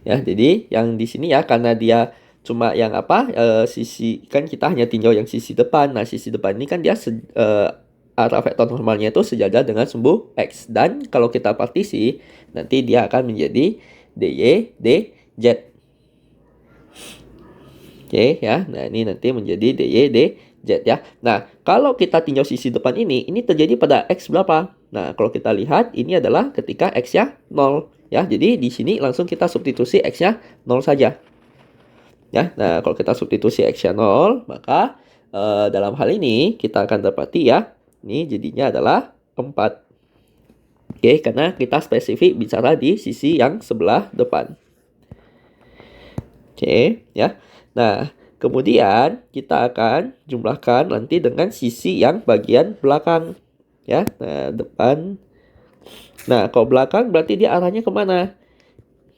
Ya, jadi yang di sini ya, karena dia cuma yang apa, sisi, kan kita hanya tinjau yang sisi depan. Nah, sisi depan ini kan dia arah vektor normalnya itu sejajar dengan sumbu X. Dan kalau kita partisi, nanti dia akan menjadi DY, DZ. Oke ya. Nah, ini nanti menjadi dy dz ya. Nah, kalau kita tinjau sisi depan ini terjadi pada x berapa? Nah, kalau kita lihat ini adalah ketika x-nya 0 ya. Jadi di sini langsung kita substitusi x-nya 0 saja. Ya. Nah, kalau kita substitusi x-nya 0, maka dalam hal ini kita akan dapati ya, ini jadinya adalah 4. Oke, karena kita spesifik bicara di sisi yang sebelah depan. Oke, ya. Nah, kemudian kita akan jumlahkan nanti dengan sisi yang bagian belakang. Ya, nah depan. Nah, kalau belakang berarti dia arahnya kemana?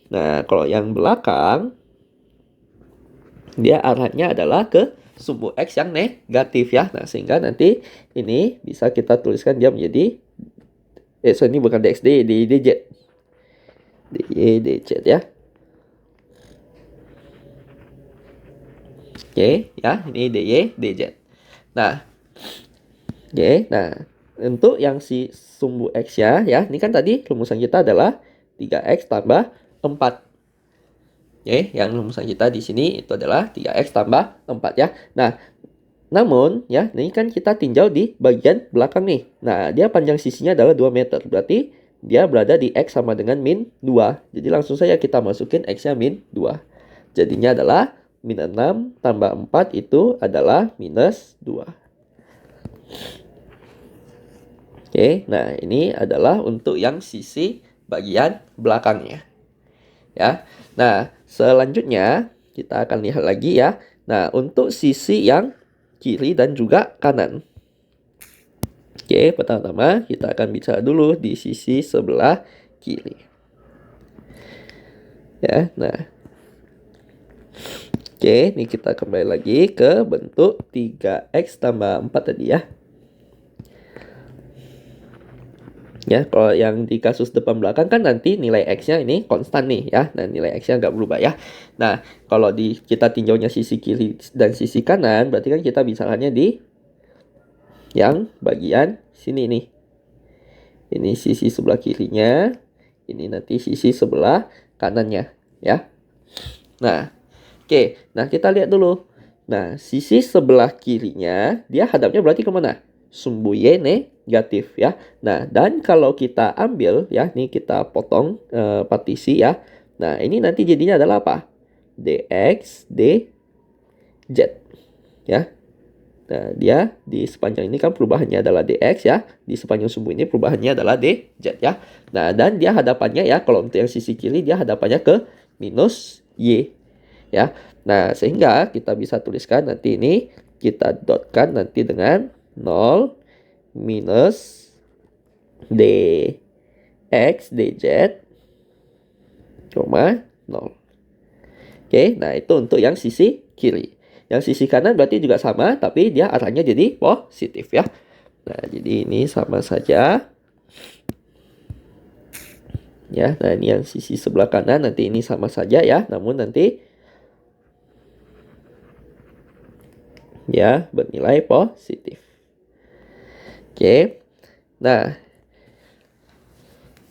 Nah, kalau yang belakang, dia arahnya adalah ke sumbu X yang negatif ya. Nah, sehingga nanti ini bisa kita tuliskan dia menjadi, ini bukan DXD, DYDZ. DYDZ ya. Oke, ya, ini dy dz. Nah, oke, nah untuk yang si sumbu x ya, ini kan tadi rumusan kita adalah 3x tambah 4. Oke, yang rumusan kita di sini itu adalah 3x tambah 4 ya. Nah, namun ya, ini kan kita tinjau di bagian belakang nih. Nah, dia panjang sisinya adalah 2 meter. Berarti dia berada di x sama dengan min 2. Jadi langsung saja kita masukin x-nya min 2. Jadinya adalah min 6 tambah 4 itu adalah minus 2. Oke, nah ini adalah untuk yang sisi bagian belakangnya. Ya. Nah, selanjutnya kita akan lihat lagi ya. Nah, untuk sisi yang kiri dan juga kanan. Oke, pertama kita akan bicara dulu di sisi sebelah kiri. Ya, nah. Oke, ini kita kembali lagi ke bentuk 3x tambah 4 tadi ya. Ya, kalau yang di kasus depan belakang kan nanti nilai x-nya ini konstan nih ya. Nah, nilai x-nya nggak berubah ya. Nah, kalau kita tinjaunya sisi kiri dan sisi kanan, berarti kan kita bicaranya di yang bagian sini nih. Ini sisi sebelah kirinya, ini nanti sisi sebelah kanannya ya. Nah, oke, nah kita lihat dulu. Nah, sisi sebelah kirinya, dia hadapnya berarti kemana? Sumbu Y negatif ya. Nah, dan kalau kita ambil ya, nih kita potong partisi ya. Nah, ini nanti jadinya adalah apa? dx, dz ya. Nah, dia di sepanjang ini kan perubahannya adalah dx ya. Di sepanjang sumbu ini perubahannya adalah dz ya. Nah, dan dia hadapannya ya, kalau untuk yang sisi kiri dia hadapannya ke minus y ya. Nah, sehingga kita bisa tuliskan nanti ini kita dotkan nanti dengan 0 minus dx dz, 0. Oke, nah itu untuk yang sisi kiri. Yang sisi kanan berarti juga sama, tapi dia arahnya jadi positif ya. Nah, jadi ini sama saja. Ya, nah ini yang sisi sebelah kanan, nanti ini sama saja ya. Namun nanti ya bernilai positif. Oke. Nah,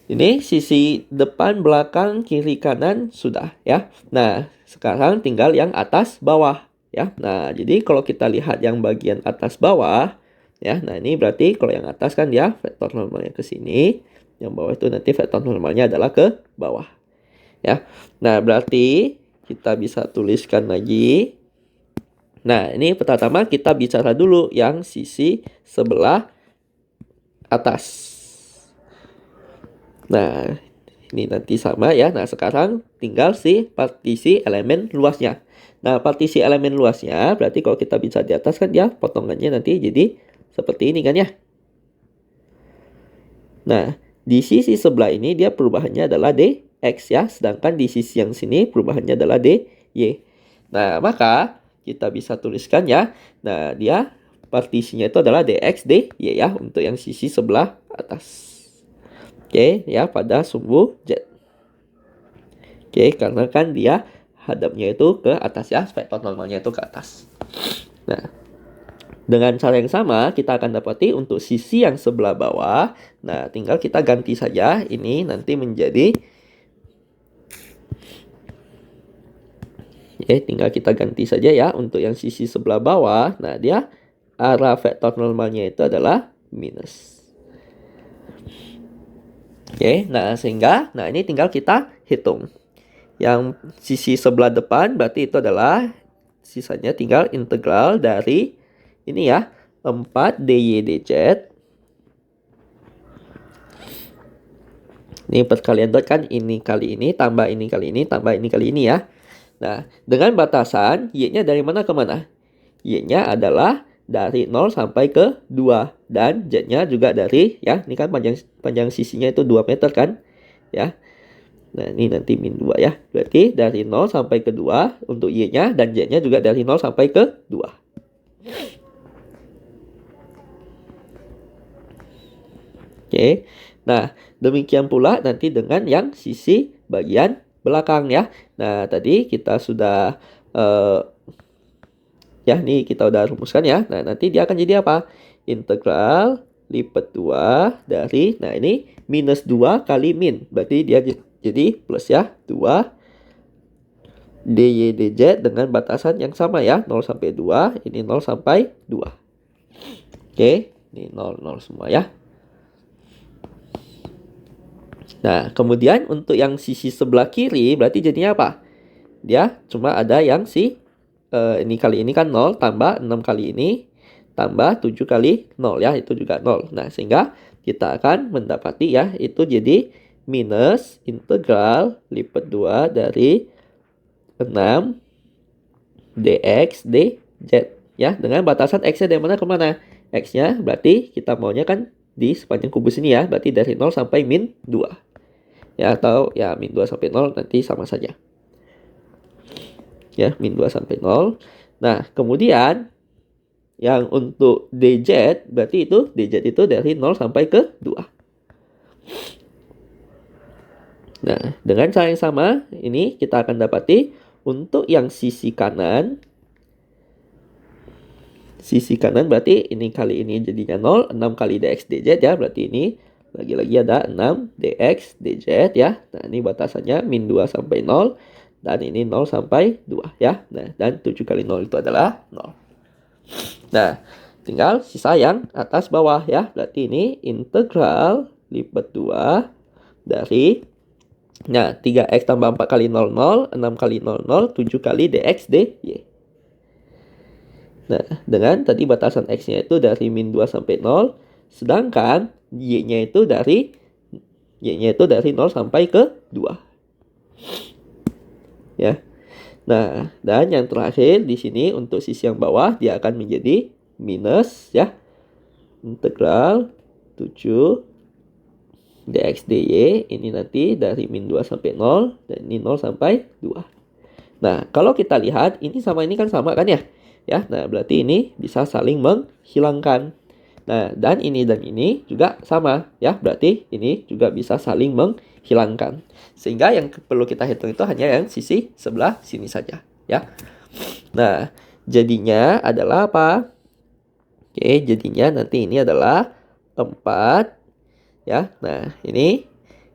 ini sisi depan, belakang, kiri, kanan sudah ya. Nah, sekarang tinggal yang atas bawah ya. Nah, jadi kalau kita lihat yang bagian atas bawah ya. Nah, ini berarti kalau yang atas kan dia vektor normalnya ke sini, yang bawah itu nanti vektor normalnya adalah ke bawah. Ya. Nah, berarti kita bisa tuliskan lagi. Nah, ini pertama kita bicara dulu yang sisi sebelah atas. Nah, ini nanti sama ya. Nah, sekarang tinggal si partisi elemen luasnya. Nah, partisi elemen luasnya berarti kalau kita bisa di atas kan ya, potongannya nanti jadi seperti ini kan ya. Nah, di sisi sebelah ini dia perubahannya adalah dx ya. Sedangkan di sisi yang sini perubahannya adalah dy. Nah, maka kita bisa tuliskan ya. Nah, dia partisinya itu adalah dx dy ya untuk yang sisi sebelah atas. Oke, ya pada sumbu z. Oke, karena kan dia hadapnya itu ke atas ya, vektor normalnya itu ke atas. Nah, dengan cara yang sama kita akan dapati untuk sisi yang sebelah bawah. Nah, tinggal kita ganti saja ini nanti menjadi Tinggal kita ganti saja ya untuk yang sisi sebelah bawah. Nah, dia arah vektor normalnya itu adalah minus. Nah sehingga, ini tinggal kita hitung. Yang sisi sebelah depan berarti itu adalah sisanya tinggal integral dari ini ya, 4 dy dz. Ini perkalian dot kan, ini kali ini tambah ini kali ini tambah ini kali ini ya. Nah, dengan batasan y-nya dari mana ke mana? Y-nya adalah dari 0 sampai ke 2 dan z-nya juga dari ya, ini kan panjang sisinya itu 2 meter kan? Ya. Nah, ini nanti min 2 ya. Berarti dari 0 sampai ke 2 untuk y-nya dan z-nya juga dari 0 sampai ke 2. Nah, demikian pula nanti dengan yang sisi bagian belakang ya. Nah, tadi kita sudah ya, ini kita udah rumuskan ya. Nah, nanti dia akan jadi apa? Integral lipat 2 dari, nah ini minus 2 kali min. Berarti dia jadi plus ya, 2 dy dz dengan batasan yang sama ya, 0 sampai 2, ini 0 sampai 2. Ini 0, 0 semua ya. Nah, kemudian untuk yang sisi sebelah kiri berarti jadinya apa? Dia cuma ada yang ini kali ini kan 0 tambah 6 kali ini tambah 7 kali 0 ya, itu juga 0. Nah, sehingga kita akan mendapati ya, itu jadi minus integral lipat 2 dari 6 dx dz ya, dengan batasan x-nya dari mana ke mana? X-nya berarti kita maunya kan di sepanjang kubus ini ya, berarti dari 0 sampai min 2. Ya, atau ya min 2 sampai 0 nanti sama saja. Ya, min 2 sampai 0. Nah, kemudian yang untuk dz berarti itu dz itu dari 0 sampai ke 2. Nah, dengan cara yang sama ini kita akan dapati untuk yang sisi kanan berarti ini kali ini jadinya 0, 6 kali dx dz ya, berarti ini lagi-lagi ada 6 dx dz ya. Nah, ini batasannya min 2 sampai 0 dan ini 0 sampai 2 ya. Nah, dan 7 kali 0 itu adalah 0. Nah, tinggal sisa yang atas bawah ya. Berarti ini integral lipat 2 dari 3x tambah 4 kali 0, 0, 6 kali 0, 0, 7 kali dx dy. Nah, dengan tadi batasan x-nya itu dari min 2 sampai 0, sedangkan y-nya itu dari 0 sampai ke 2. Ya. Nah, dan yang terakhir di sini untuk sisi yang bawah dia akan menjadi minus ya. Integral 7 dx dy ini nanti dari min 2 sampai 0 dan ini 0 sampai 2. Nah, kalau kita lihat ini sama ini kan sama kan ya? Ya, nah berarti ini bisa saling menghilangkan. Nah, dan ini juga sama ya, berarti ini juga bisa saling menghilangkan. Sehingga yang perlu kita hitung itu hanya yang sisi sebelah sini saja ya. Nah, jadinya adalah apa? Jadinya nanti ini adalah 4 ya. Nah, ini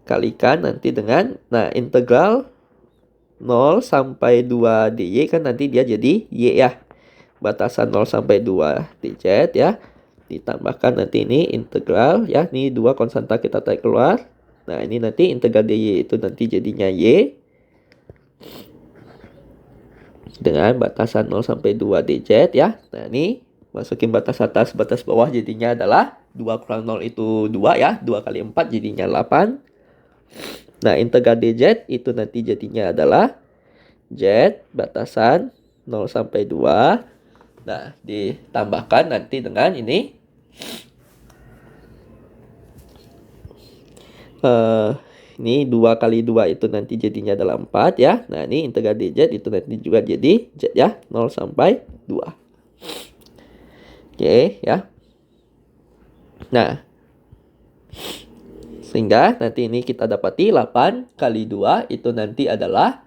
kalikan nanti dengan integral 0 sampai 2 dy kan nanti dia jadi y ya. Batasan 0 sampai 2 dz ya. Ditambahkan nanti ini integral ya. Ini 2 konstanta kita tarik keluar. Nah, ini nanti integral dy itu nanti jadinya y. Dengan batasan 0 sampai 2 dz ya. Nah, ini masukin batas atas, batas bawah jadinya adalah 2 kurang 0 itu 2 ya. 2 kali 4 jadinya 8. Nah, integral dz itu nanti jadinya adalah z batasan 0 sampai 2. Nah, ditambahkan nanti dengan ini. Ini 2 kali 2 itu nanti jadinya adalah 4 ya. Nah, ini integral dz itu nanti juga jadi z ya. 0 sampai 2. Ya. Nah, sehingga nanti ini kita dapati 8 kali 2 itu nanti adalah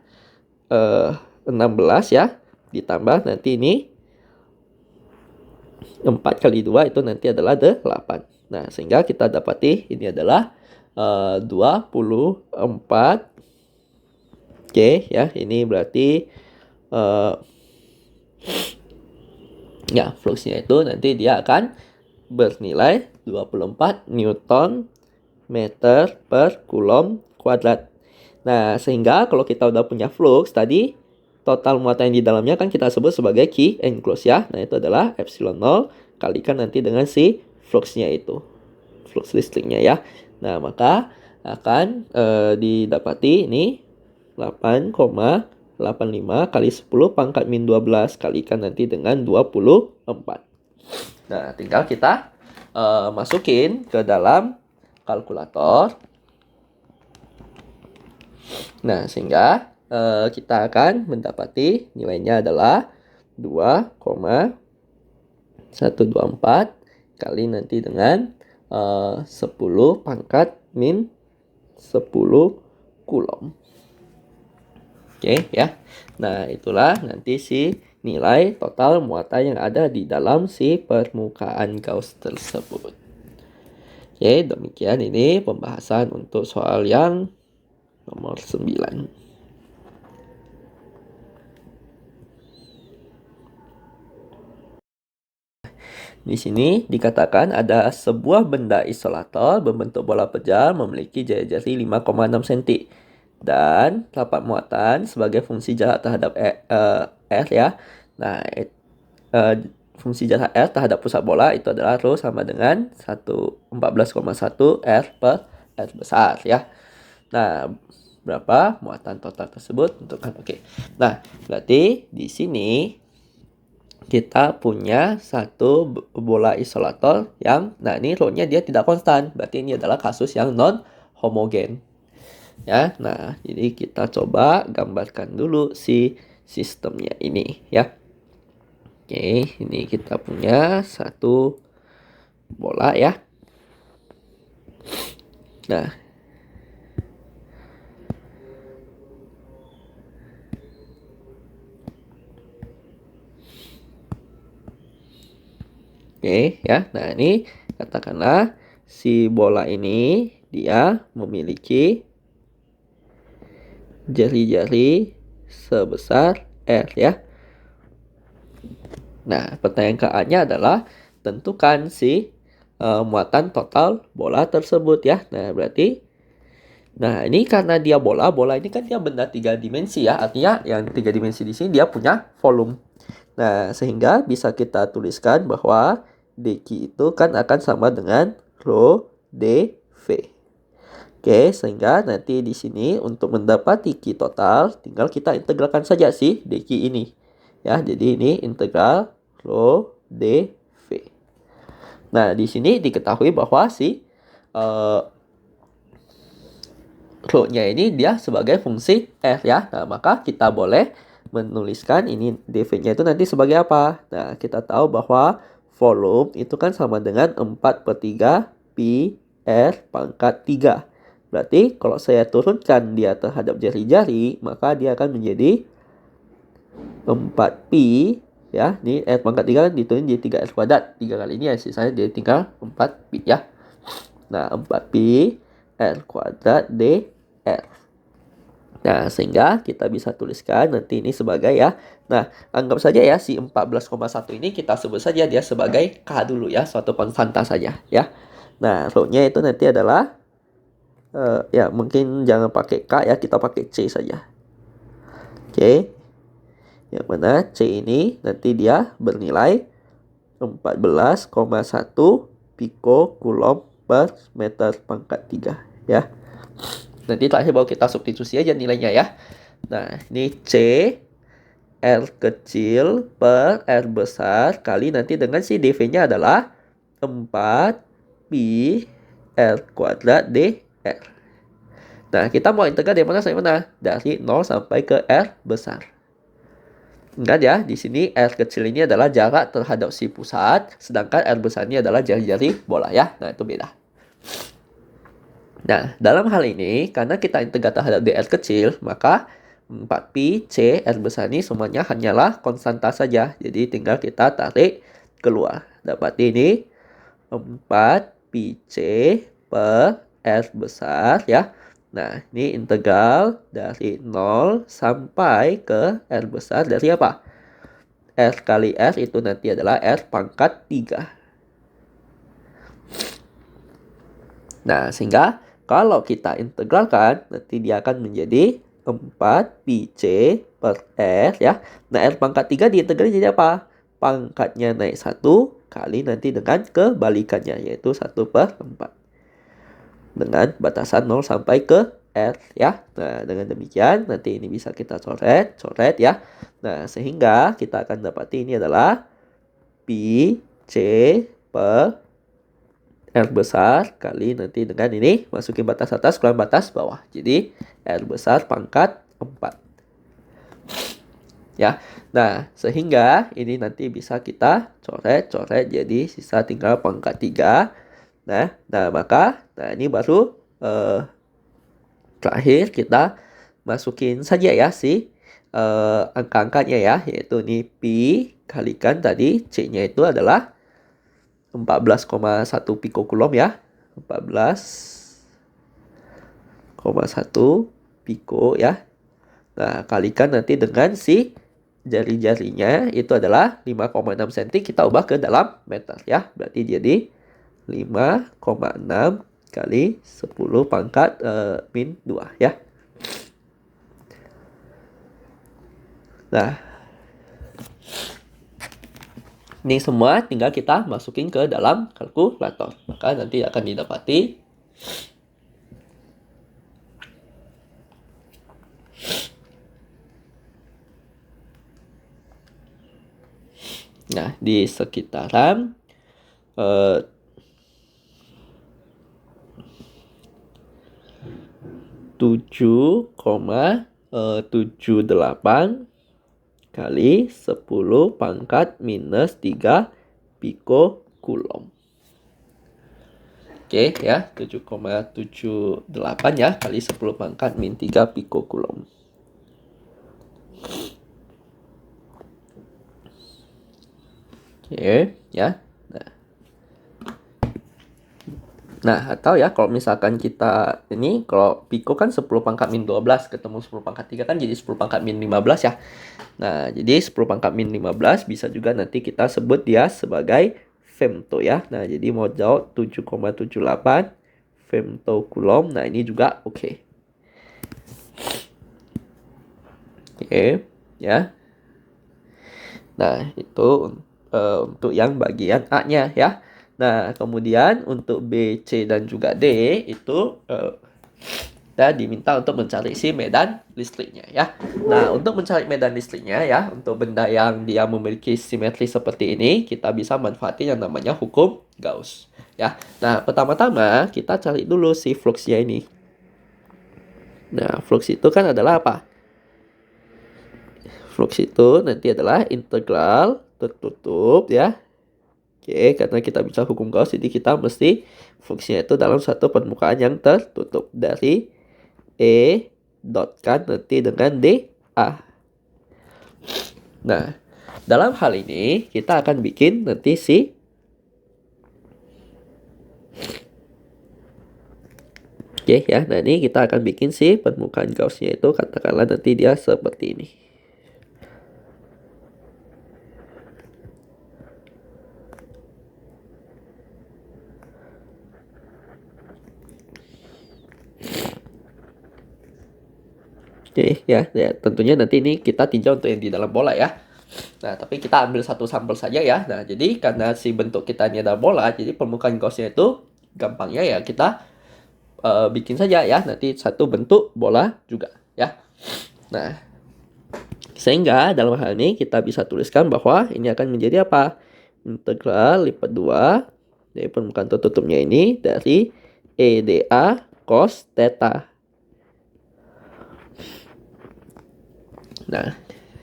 16 ya. Ditambah nanti ini 4 kali 2 itu nanti adalah 8. Nah, sehingga kita dapati ini adalah 24. Ya, ini berarti ya fluxnya itu nanti dia akan bernilai 24 Newton meter per Coulomb kuadrat. Nah, sehingga kalau kita udah punya flux tadi, total muatan yang di dalamnya kan kita sebut sebagai Q enclosed ya. Nah, itu adalah epsilon 0 kalikan nanti dengan si fluxnya itu. Flux listriknya ya. Nah, maka akan didapati ini 8,85 kali 10 pangkat min 12 kalikan nanti dengan 24. Nah, tinggal kita masukin ke dalam kalkulator. Nah, sehingga kita akan mendapati nilainya adalah 2,124 kali nanti dengan 10 pangkat min 10 Coulomb. Oke ya. Nah, itulah nanti si nilai total muatan yang ada di dalam si permukaan Gauss tersebut. Oke, demikian ini pembahasan untuk soal yang nomor 9. Di sini dikatakan ada sebuah benda isolator berbentuk bola pejal memiliki jari-jari 5,6 cm dan dapat muatan sebagai fungsi jarak terhadap R ya. Nah, fungsi jarak R terhadap pusat bola itu adalah rho sama dengan 14,1 R per R besar ya. Nah, berapa muatan total tersebut tentukan. Oke. Nah, berarti di sini kita punya satu bola isolator yang, nah ini rho-nya dia tidak konstan, berarti ini adalah kasus yang non homogen ya. Nah, jadi kita coba gambarkan dulu si sistemnya ini ya. Oke, ini kita punya satu bola ya. Nah, oke ya. Nah, ini katakanlah si bola ini dia memiliki jari-jari sebesar R ya. Nah, pertanyaan adalah tentukan si muatan total bola tersebut ya. Nah, berarti ini karena dia bola ini kan dia benda 3 dimensi ya. Artinya yang 3 dimensi di sini dia punya volume. Nah, sehingga bisa kita tuliskan bahwa dq itu kan akan sama dengan rho dv. Oke, sehingga nanti di sini untuk mendapati Q total tinggal kita integralkan saja si dq ini. Ya, jadi ini integral rho dv. Nah, di sini diketahui bahwa si rho-nya ini dia sebagai fungsi f ya. Nah, maka kita boleh menuliskan ini dv-nya itu nanti sebagai apa? Nah, kita tahu bahwa volume itu kan sama dengan 4/3 pi r pangkat 3. Berarti kalau saya turunkan dia terhadap jari-jari, maka dia akan menjadi 4pi ya. Ini r pangkat 3 kan diturun jadi 3r kuadrat. 3 kali ini ya sisanya jadi tinggal 4pi ya. Nah, 4pi r kuadrat dr. Nah, sehingga kita bisa tuliskan nanti ini sebagai ya. Nah, anggap saja ya si 14,1 ini kita sebut saja dia sebagai K dulu ya, suatu konstanta saja ya. Nah, rho-nya itu nanti adalah ya mungkin jangan pakai K ya, kita pakai C saja. Oke. Yang mana C ini nanti dia bernilai 14,1 piko Coulomb per meter pangkat 3 ya. Nanti terakhir baru kita substitusi aja nilainya ya. Nah, ini C R kecil per R besar kali nanti dengan si dv-nya adalah 4 pi R kuadrat dr. Nah, kita mau integral dari mana sampai mana? Dari 0 sampai ke R besar. Ingat ya, di sini R kecil ini adalah jarak terhadap si pusat, sedangkan R besar ini adalah jari-jari bola ya. Nah, itu beda. Nah, dalam hal ini, karena kita integral terhadap dr kecil, maka 4pi C R besar ini semuanya hanyalah konstanta saja. Jadi tinggal kita tarik keluar. Dapat ini 4pi C per R besar ya. Nah, ini integral dari 0 sampai ke R besar dari apa? R kali R itu nanti adalah R pangkat 3. Nah, sehingga kalau kita integralkan, nanti dia akan menjadi 4 PC per R ya. Nah, R pangkat 3 diintegralkan jadi apa? Pangkatnya naik 1 kali nanti dengan kebalikannya, yaitu 1/4. Dengan batasan 0 sampai ke R ya. Nah, dengan demikian nanti ini bisa kita coret ya. Nah, sehingga kita akan dapati ini adalah Pi C per R besar kali nanti dengan ini masukin batas atas keluar batas bawah. Jadi R besar pangkat 4. Ya. Nah, sehingga ini nanti bisa kita coret jadi sisa tinggal pangkat 3. Nah, maka ini baru terakhir kita masukin saja ya si angka-angkanya ya, yaitu ini Pi kalikan tadi C-nya itu adalah 14,1 pikokulom ya. 14,1 piko ya. Nah, kalikan nanti dengan si jari-jarinya itu adalah 5,6 cm, kita ubah ke dalam meter ya. Berarti jadi 5,6 kali 10 pangkat min 2 ya. Nah, ini semua tinggal kita masukin ke dalam kalkulator. Maka nanti akan didapati di sekitaran 7,78 kali 10 pangkat minus 3 pikokulom. Oke ya, 7,78 ya kali 10 pangkat min 3 pikokulom. Oke ya. Nah, atau ya kalau misalkan kita ini kalau piko kan 10 pangkat min 12 ketemu 10 pangkat 3 kan jadi 10 pangkat min 15 ya. Nah, jadi 10 pangkat min 15 bisa juga nanti kita sebut dia sebagai femto ya. Nah, jadi mau jawab 7,78 femtokulom. Nah, ini juga oke. Oke, ya. Nah, itu untuk yang bagian A-nya ya. Nah, kemudian untuk B, C, dan juga D itu kita diminta untuk mencari si medan listriknya ya. Nah, untuk mencari medan listriknya ya, untuk benda yang dia memiliki simetri seperti ini, kita bisa manfaatin yang namanya hukum Gauss ya. Nah, pertama-tama kita cari dulu si fluxnya ini. Nah, flux itu kan adalah apa? Flux itu nanti adalah integral tertutup ya. Oke, karena kita bisa hukum Gauss, jadi kita mesti fluxnya itu dalam satu permukaan yang tertutup dari E dot kan nanti dengan dA. Nah, dalam hal ini kita akan bikin nanti si oke ya, nah ini kita akan bikin si permukaan Gaussnya itu katakanlah nanti dia seperti ini. Oke ya, tentunya nanti ini kita tinjau untuk yang di dalam bola ya. Nah, tapi kita ambil satu sampel saja ya. Nah, jadi karena si bentuk kita ini adalah bola, jadi permukaan Gaussnya itu gampangnya ya kita bikin saja ya. Nanti satu bentuk bola juga ya. Nah, sehingga dalam hal ini kita bisa tuliskan bahwa ini akan menjadi apa? Integral lipat 2 dari permukaan tertutupnya ini dari EDA cos theta. Nah,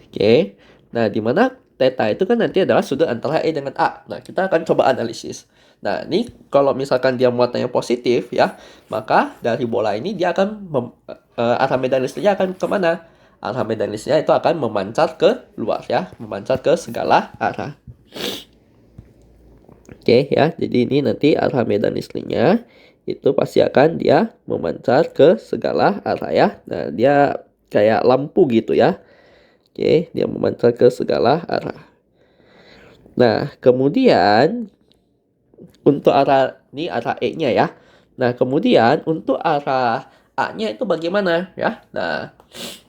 oke. Nah, di mana theta itu kan nanti adalah sudut antara E dengan A. Nah, kita akan coba analisis. Nah, ini kalau misalkan dia muatannya positif ya, maka dari bola ini dia akan arah medan listriknya akan kemana? Arah medan listriknya itu akan memancar ke luar ya, memancar ke segala arah. Oke ya, jadi ini nanti arah medan listriknya itu pasti akan dia memancar ke segala arah ya. Nah, dia kayak lampu gitu ya. Oke, dia memancar ke segala arah. Nah, kemudian untuk arah ini arah E-nya ya. Nah, kemudian untuk arah A-nya itu bagaimana ya? Nah,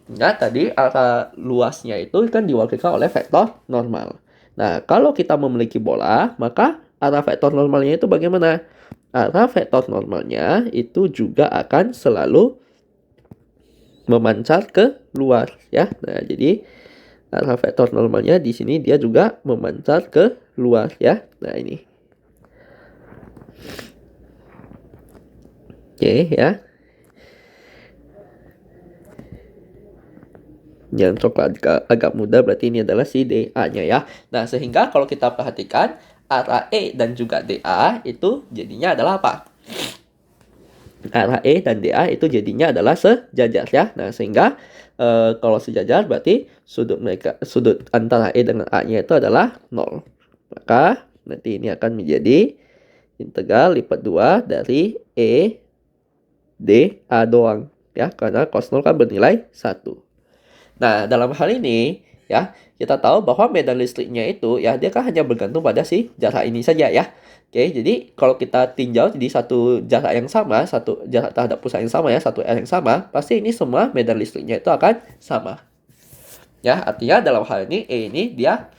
ingat tadi arah luasnya itu kan diwakilkan oleh vektor normal. Nah, kalau kita memiliki bola, maka arah vektor normalnya itu bagaimana? Arah vektor normalnya itu juga akan selalu memancar ke luar ya. Nah, jadi arah vektor normalnya di sini dia juga memancar ke luar ya. Nah, ini. Oke ya. Yang coklat agak muda berarti ini adalah si DA-nya ya. Nah, sehingga kalau kita perhatikan arah E dan juga DA itu jadinya adalah apa? Arah E dan DA itu jadinya adalah sejajar ya. Nah, sehingga kalau sejajar berarti sudut antara E dengan A-nya itu adalah 0. Maka nanti ini akan menjadi integral lipat 2 dari E D A doang ya, karena cos 0 kan bernilai 1. Nah, dalam hal ini ya, kita tahu bahwa medan listriknya itu ya dia kan hanya bergantung pada si jarak ini saja ya. Oke, jadi kalau kita tinjau di satu jarak yang sama, satu jarak terhadap pusat yang sama ya, satu R yang sama, pasti ini semua medan listriknya itu akan sama. Ya, artinya dalam hal ini E ini dia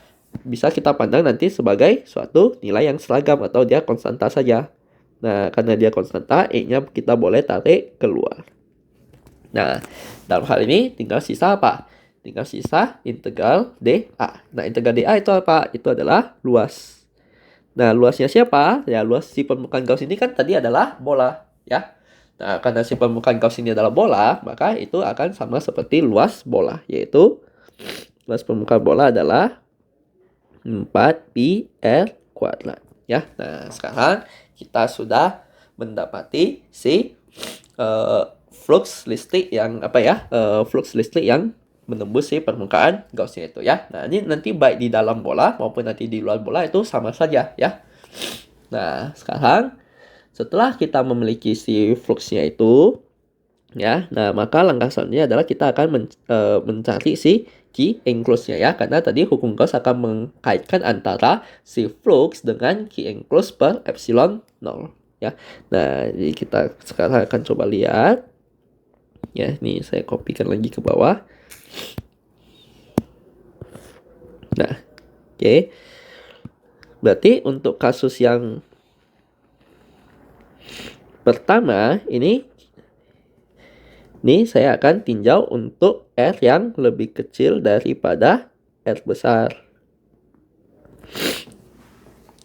bisa kita pandang nanti sebagai suatu nilai yang seragam atau dia konstanta saja. Nah, karena dia konstanta, E-nya kita boleh tarik keluar. Nah, dalam hal ini tinggal sisa apa? Tinggal sisa integral dA. Nah, integral dA itu apa? Itu adalah luas. Nah, luasnya siapa? Ya, luas si permukaan Gauss ini kan tadi adalah bola, ya. Nah, karena si permukaan Gauss ini adalah bola, maka itu akan sama seperti luas bola, yaitu luas permukaan bola adalah 4pi R kuadrat, ya. Nah, sekarang kita sudah mendapati si flux listrik yang flux listrik yang menembus si permukaan Gaussnya itu ya. Nah, ini nanti baik di dalam bola maupun nanti di luar bola itu sama saja ya. Nah, sekarang setelah kita memiliki si fluxnya itu ya, nah maka langkah selanjutnya adalah kita akan mencari si Q enclosed-nya ya, karena tadi hukum Gauss akan mengkaitkan antara si flux dengan Q enclosed per epsilon 0 ya. Nah, jadi kita sekarang akan coba lihat ya, ini saya kopikan lagi ke bawah. Nah, oke. Berarti untuk kasus yang pertama ini saya akan tinjau untuk R yang lebih kecil daripada R besar.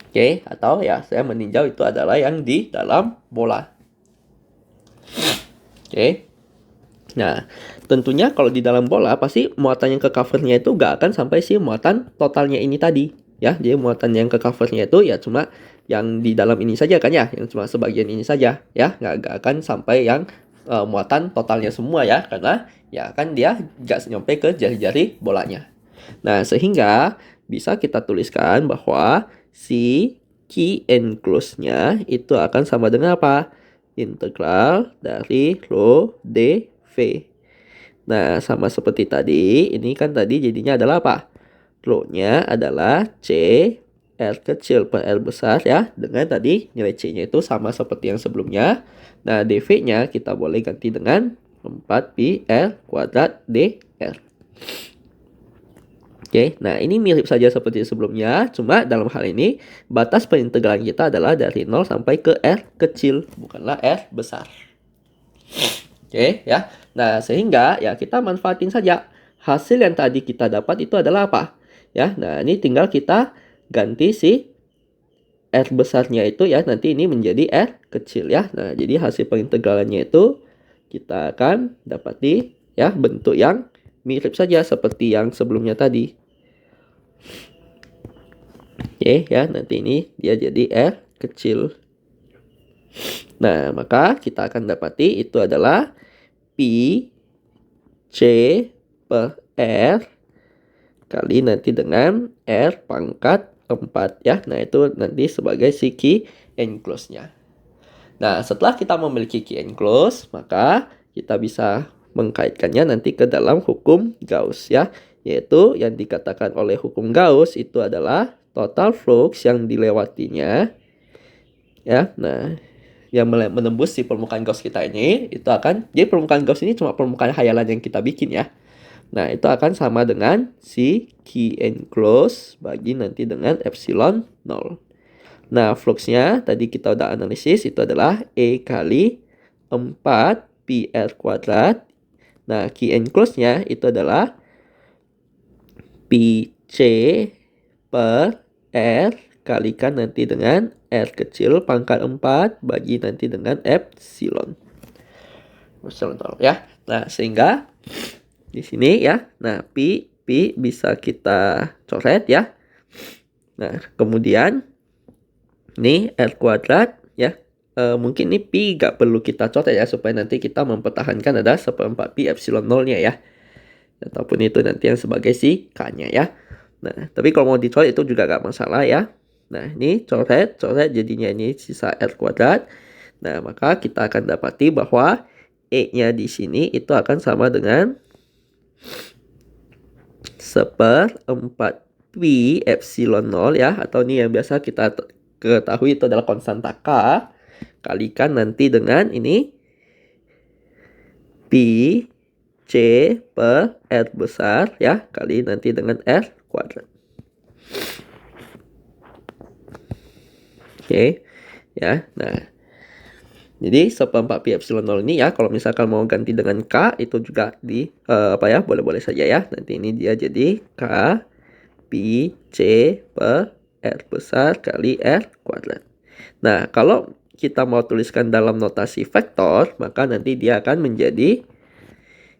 Oke, atau ya saya meninjau itu adalah yang di dalam bola. Oke. Nah, tentunya kalau di dalam bola pasti muatan yang ke covernya itu gak akan sampai si muatan totalnya ini tadi ya. Jadi muatan yang ke covernya itu ya cuma yang di dalam ini saja kan ya, yang cuma sebagian ini saja ya, gak akan sampai yang muatan totalnya semua ya, karena ya kan dia gak sampai ke jari-jari bolanya. Nah, sehingga bisa kita tuliskan bahwa si Q enclosed-nya itu akan sama dengan apa? Integral dari rho dV. Nah, sama seperti tadi, ini kan tadi jadinya adalah apa? Rho-nya adalah C R kecil per R besar ya. Dengan tadi nilai C-nya itu sama seperti yang sebelumnya. Nah, dV-nya kita boleh ganti dengan 4pi R kuadrat dR. Oke, nah ini mirip saja seperti sebelumnya, cuma dalam hal ini batas perintegralan kita adalah dari 0 sampai ke R kecil, bukanlah R besar. Oke, ya. Nah, sehingga ya kita manfaatin saja. Hasil yang tadi kita dapat itu adalah apa? Ya, nah ini tinggal kita ganti si R besarnya itu ya, nanti ini menjadi R kecil ya. Nah, jadi hasil perintegralannya itu kita akan dapati ya bentuk yang mirip saja seperti yang sebelumnya tadi. Oke ya, nanti ini dia jadi R kecil. Nah, maka kita akan dapati itu adalah Pi C per R kali nanti dengan R pangkat 4 ya. Nah, itu nanti sebagai si Q enclosed-nya. Nah, setelah kita memiliki key and close, maka kita bisa mengkaitkannya nanti ke dalam hukum Gauss ya, yaitu yang dikatakan oleh hukum Gauss itu adalah total flux yang dilewatinya ya. Nah, yang menembus si permukaan Gauss kita ini itu akan, jadi permukaan Gauss ini cuma permukaan hayalan yang kita bikin ya. Nah, itu akan sama dengan si key and close bagi nanti dengan epsilon 0. Nah, fluxnya tadi kita udah analisis itu adalah E kali 4 pi R kuadrat. Nah, key and close-nya itu adalah pi C per R kalikan nanti dengan R kecil pangkat 4 bagi nanti dengan epsilon. Epsilon ya. Nah, sehingga di sini ya. Nah, pi bisa kita coret ya. Nah, kemudian ini R kuadrat ya. Mungkin ini pi gak perlu kita coret ya, supaya nanti kita mempertahankan ada 1/4 pi epsilon 0-nya ya. Ataupun itu nanti yang sebagai si K-nya ya. Nah, tapi kalau mau dicoret itu juga gak masalah ya. Nah, ini coret jadinya ini sisa R kuadrat. Nah, maka kita akan dapati bahwa E-nya di sini itu akan sama dengan 1/4 pi epsilon 0 ya. Atau ini yang biasa kita ketahui itu adalah konstanta K. Kalikan nanti dengan ini pi C per R besar ya, kali nanti dengan R kuadrat. Oke. Ya. Nah, jadi 1/4 pi epsilon 0 ini ya, kalau misalkan mau ganti dengan K itu juga di boleh-boleh saja ya. Nanti ini dia jadi K pi C per R besar kali R kuadrat. Nah, kalau kita mau tuliskan dalam notasi vektor, maka nanti dia akan menjadi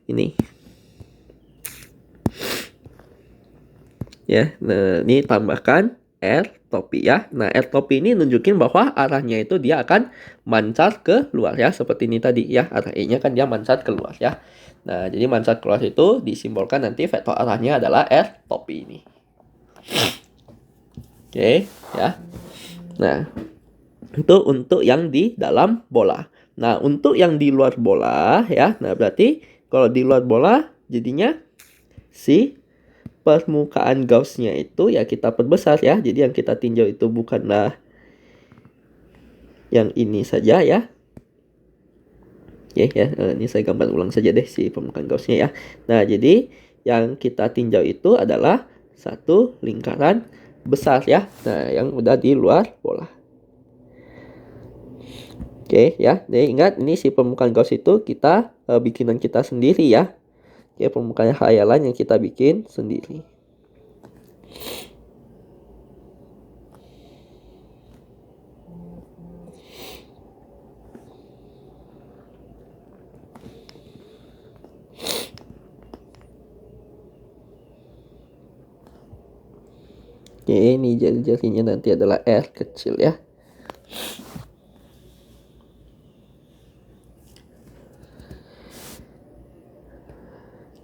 ini. Ya, nah ini tambahkan R topi ya. Nah, R topi ini nunjukin bahwa arahnya itu dia akan mancar ke luar ya, seperti ini tadi ya. Arah E-nya kan dia mancar keluar ya. Nah, jadi mancar keluar itu disimbolkan nanti vektor arahnya adalah R topi ini. Oke, ya. Nah, itu untuk yang di dalam bola. Nah, untuk yang di luar bola ya. Nah, berarti kalau di luar bola jadinya si permukaan Gauss-nya itu ya kita perbesar ya. Jadi yang kita tinjau itu bukanlah yang ini saja ya. Oke ya, ini saya gambar ulang saja deh si permukaan Gauss-nya ya. Nah, jadi yang kita tinjau itu adalah satu lingkaran besar ya. Nah, yang udah di luar bola. Oke ya, jadi ingat ini si permukaan Gauss itu kita bikinan kita sendiri ya. Oke, permukaan khayalan yang kita bikin sendiri. Oke, ini jari-jarinya nanti adalah R kecil ya.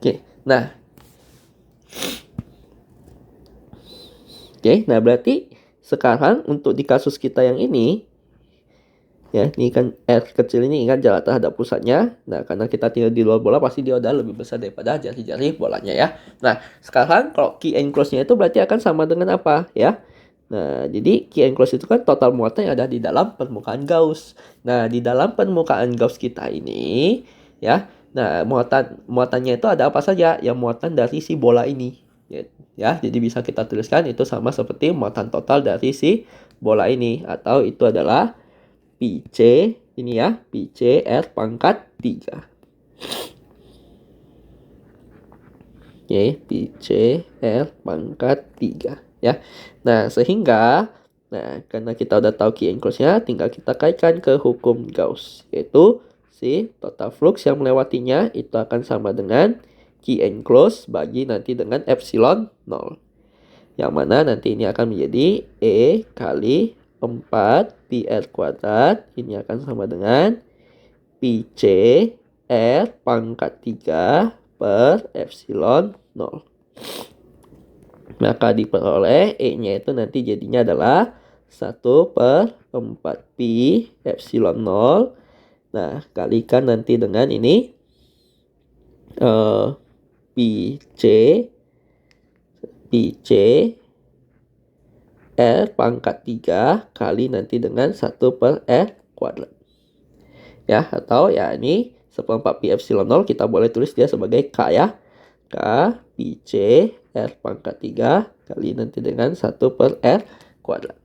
Oke, nah. Oke, nah berarti sekarang untuk di kasus kita yang ini, ya, ini kan R kecil ini ingat jarak terhadap pusatnya. Nah, karena kita tinggal di luar bola, pasti dia udah lebih besar daripada jari-jari bolanya ya. Nah, sekarang kalau key and close-nya itu berarti akan sama dengan apa ya? Nah, jadi key and close itu kan total muatan yang ada di dalam permukaan Gauss. Nah, di dalam permukaan Gauss kita ini, ya, nah muatannya itu ada apa saja? Yang muatan dari si bola ini. Ya, jadi bisa kita tuliskan itu sama seperti muatan total dari si bola ini. Atau itu adalah pi C, ini ya, pi C R pangkat 3. Oke, pi C R pangkat 3 ya. Nah, sehingga karena kita udah tahu key and close-nya, tinggal kita kaitkan ke hukum Gauss, yaitu si total flux yang melewatinya itu akan sama dengan key and close bagi nanti dengan epsilon 0. Yang mana nanti ini akan menjadi E kali 4 pi R kuadrat. Ini akan sama dengan pi C R pangkat 3 per epsilon 0. Maka diperoleh E-nya itu nanti jadinya adalah 1/4 pi epsilon 0. Nah, kalikan nanti dengan ini pi c R pangkat 3 kali nanti dengan 1/R kuadrat. Ya, atau ya ini 1/4 pi epsilon 0 kita boleh tulis dia sebagai K ya. K pi c R pangkat 3 kali nanti dengan 1/R kuadrat.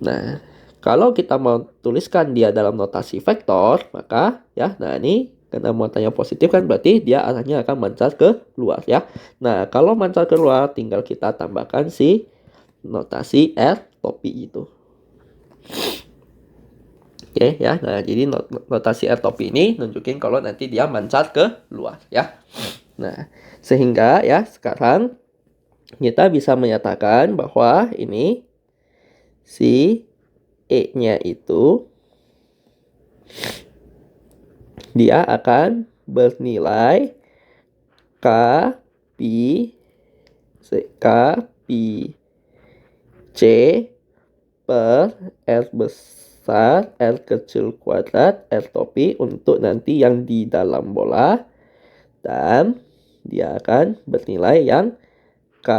Nah, kalau kita mau tuliskan dia dalam notasi vektor, maka ya, nah ini karena muatannya positif kan berarti dia arahnya akan mancar ke luar ya. Nah, kalau mancar ke luar tinggal kita tambahkan si notasi R topi itu. Oke ya. Nah, jadi notasi R topi ini nunjukin kalau nanti dia mancar ke luar ya. Nah, sehingga ya sekarang kita bisa menyatakan bahwa ini si E-nya itu dia akan bernilai K pi C per R besar R kecil kuadrat R topi untuk nanti yang di dalam bola, dan dia akan bernilai yang K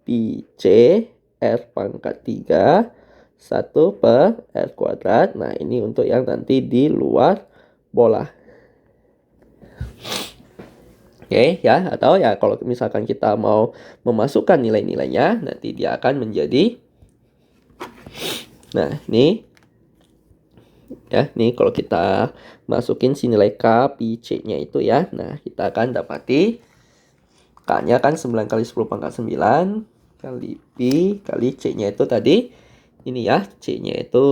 pi C R pangkat 3 1/R kuadrat. Nah, ini untuk yang nanti di luar bola. Oke ya, atau ya kalau misalkan kita mau memasukkan nilai-nilainya, nanti dia akan menjadi, nah ini ya, nih kalau kita masukin si nilai K pi C nya itu ya, nah kita akan dapati K nya kan 9 kali 10 pangkat 9 kali pi kali C nya itu tadi ini ya, C nya itu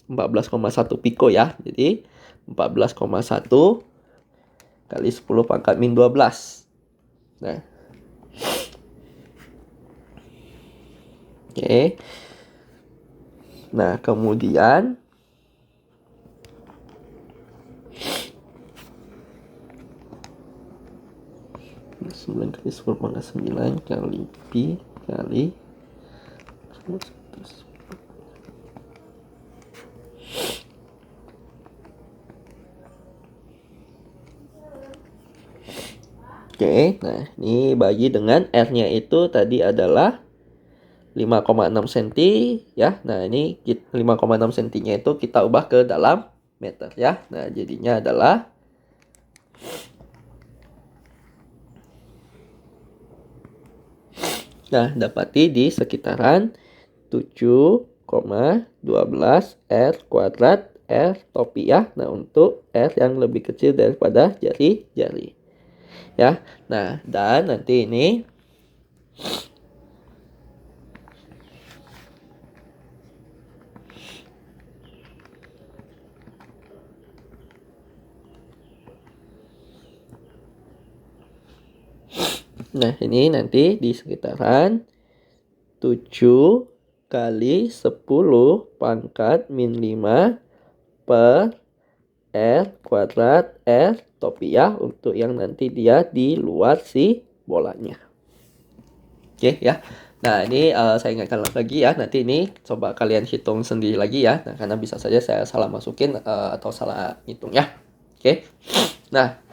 14,1 piko ya, jadi 14,1 kali 10 pangkat min 12. Nah, oke. Nah, kemudian 9 kali 10 pangkat 9 kali pi kali 100. Oke, nah ini bagi dengan R-nya itu tadi adalah 5,6 cm ya. Nah, ini 5,6 cm-nya itu kita ubah ke dalam meter ya. Nah, jadinya adalah dapati di sekitaran 7,12 R kuadrat R topi ya. Nah, untuk R yang lebih kecil daripada jari-jari. Ya. Nah, dan nanti ini nanti di sekitaran 7 kali 10 pangkat min 5 per R kuadrat R topi ya, untuk yang nanti dia di luar si bolanya. Oke ya. Nah, ini saya ingatkan lagi ya, nanti ini coba kalian hitung sendiri lagi ya. Nah, karena bisa saja saya salah masukin atau salah hitung ya. Oke. Nah,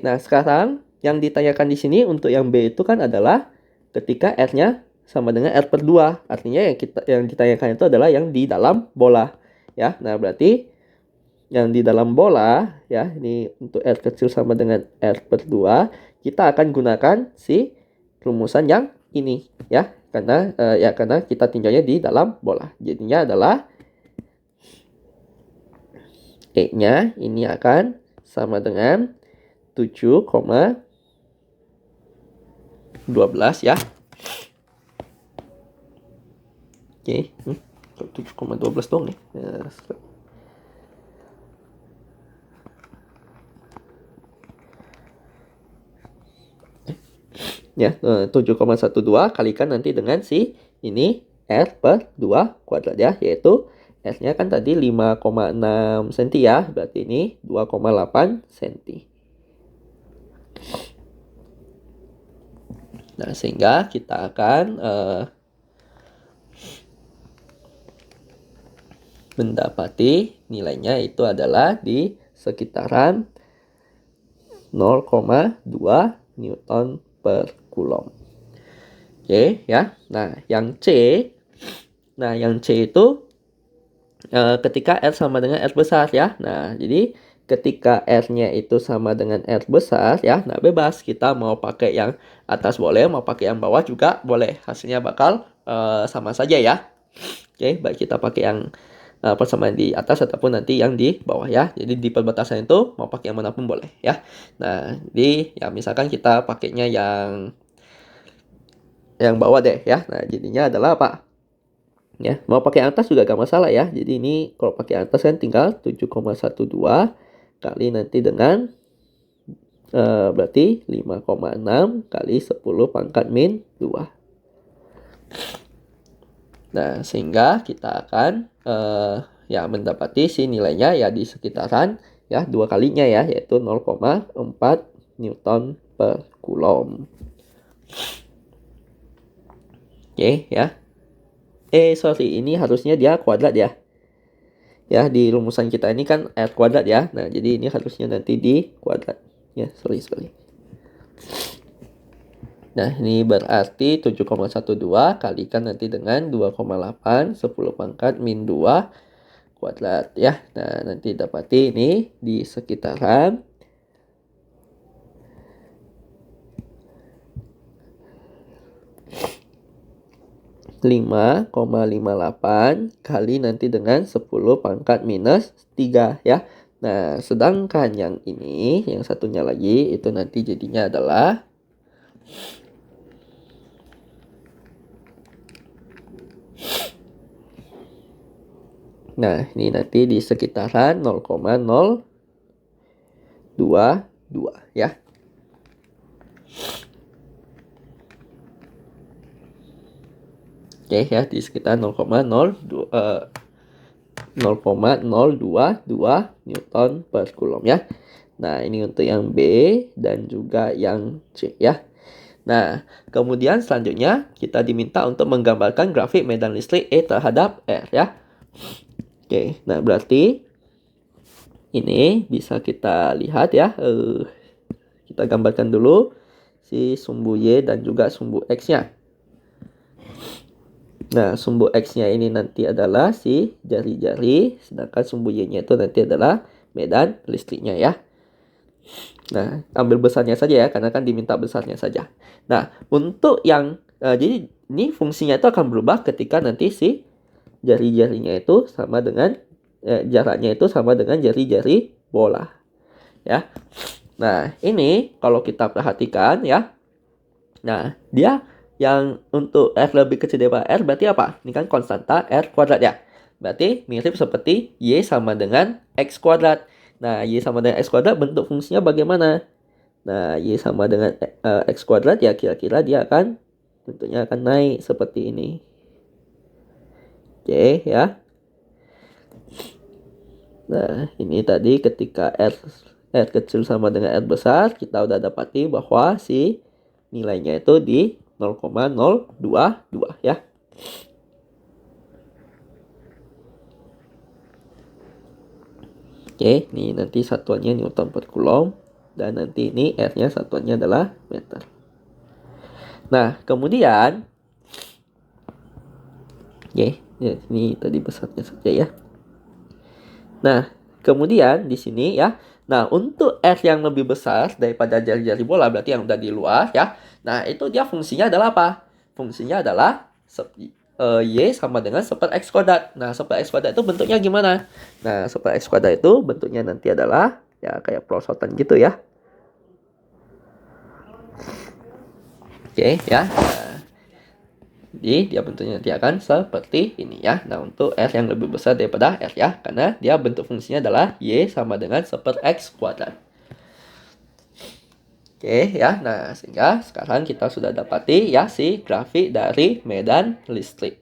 nah sekarang yang ditanyakan di sini untuk yang B itu kan adalah ketika R-nya sama dengan R per 2. Artinya yang ditanyakan itu adalah yang di dalam bola. Ya, nah berarti yang di dalam bola ya, ini untuk R kecil sama dengan R per 2, kita akan gunakan si rumusan yang ini ya. Karena karena kita tinjaunya di dalam bola. Jadinya adalah E-nya ini akan sama dengan 7,12 ya. Oke, 7,12 dong nih. Ya, 7,12 kalikan nanti dengan si ini R per 2 kuadrat ya, yaitu R-nya kan tadi 5,6 cm ya, berarti ini 2,8 cm. Nah, sehingga kita akan mendapati nilainya itu adalah di sekitaran 0,2 Newton per Coulomb. Oke ya. Nah, yang C itu ketika R sama dengan R besar ya. Nah, jadi ketika R-nya itu sama dengan R besar ya, nah bebas kita mau pakai yang atas boleh, mau pakai yang bawah juga boleh. Hasilnya bakal sama saja ya. Oke, baik kita pakai yang persamaan di atas ataupun nanti yang di bawah ya. Jadi di perbatasan itu mau pakai yang manapun boleh ya. Nah, jadi ya misalkan kita pakainya yang bawah deh ya. Nah, jadinya adalah apa? Ya, mau pakai atas juga gak masalah ya. Jadi ini kalau pakai atas kan tinggal 7,12 kali nanti dengan berarti 5,6 kali 10 pangkat min 2. Nah, sehingga kita akan ya mendapati si nilainya ya di sekitaran ya 2 kalinya ya, yaitu 0,4 Newton per Coulomb. Oke ya. Sorry, ini harusnya dia kuadrat ya. Ya, di rumusan kita ini kan R kuadrat ya. Nah, jadi ini harusnya nanti di kuadrat. Ya, sorry. Nah, ini berarti 7,12 kalikan nanti dengan 2,8 10 pangkat min 2 kuadrat ya. Nah, nanti dapati ini di sekitaran 5,58 kali nanti dengan 10 pangkat minus 3 ya. Nah, sedangkan yang ini, yang satunya lagi, itu nanti jadinya adalah nah, ini nanti di sekitaran 0,022 ya. Oke ya, di sekitar 0,022 Newton per Coulomb ya. Nah, ini untuk yang B dan juga yang C ya. Nah, kemudian selanjutnya kita diminta untuk menggambarkan grafik medan listrik E terhadap R ya. Oke, nah berarti ini bisa kita lihat ya. Kita gambarkan dulu si sumbu Y dan juga sumbu X-nya. Nah, sumbu X-nya ini nanti adalah si jari-jari, sedangkan sumbu Y-nya itu nanti adalah medan listriknya ya. Nah, ambil besarnya saja ya, karena kan diminta besarnya saja. Nah, untuk yang, jadi ini fungsinya itu akan berubah ketika nanti si jari-jarinya itu sama dengan, jaraknya itu sama dengan jari-jari bola. Ya. Nah, ini kalau kita perhatikan ya, nah, dia yang untuk R lebih kecil daripada R berarti apa? Ini kan konstanta R kuadrat ya. Berarti mirip seperti Y sama dengan X kuadrat. Nah, Y sama dengan X kuadrat bentuk fungsinya bagaimana? Nah, Y sama dengan X kuadrat ya kira-kira dia akan bentuknya akan naik seperti ini. Oke ya. Nah, ini tadi ketika R kecil sama dengan R besar, kita udah dapati bahwa si nilainya itu di 0,022 ya. Oke, ini nanti satuannya Newton per Coulomb dan nanti ini R-nya satuannya adalah meter. Nah, kemudian ya, ini tadi besarnya saja ya. Nah, kemudian di sini ya. Nah, untuk R yang lebih besar daripada jari-jari bola berarti yang udah di luar ya. Nah, itu dia fungsinya adalah apa? Fungsinya adalah Y sama dengan 1 X kuadrat. Nah, 1 X kuadrat itu bentuknya gimana? Nah, 1 X kuadrat itu bentuknya nanti adalah ya kayak perosotan gitu ya. Oke ya. Nah, jadi dia bentuknya nanti akan seperti ini ya. Nah, untuk R yang lebih besar daripada R ya, karena dia bentuk fungsinya adalah Y sama dengan 1 X kuadrat. Oke ya, nah sehingga sekarang kita sudah dapati ya si grafik dari medan listrik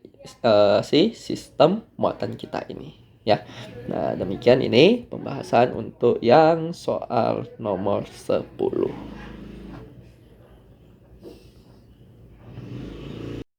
si sistem muatan kita ini ya. Nah, demikian ini pembahasan untuk yang soal nomor 10.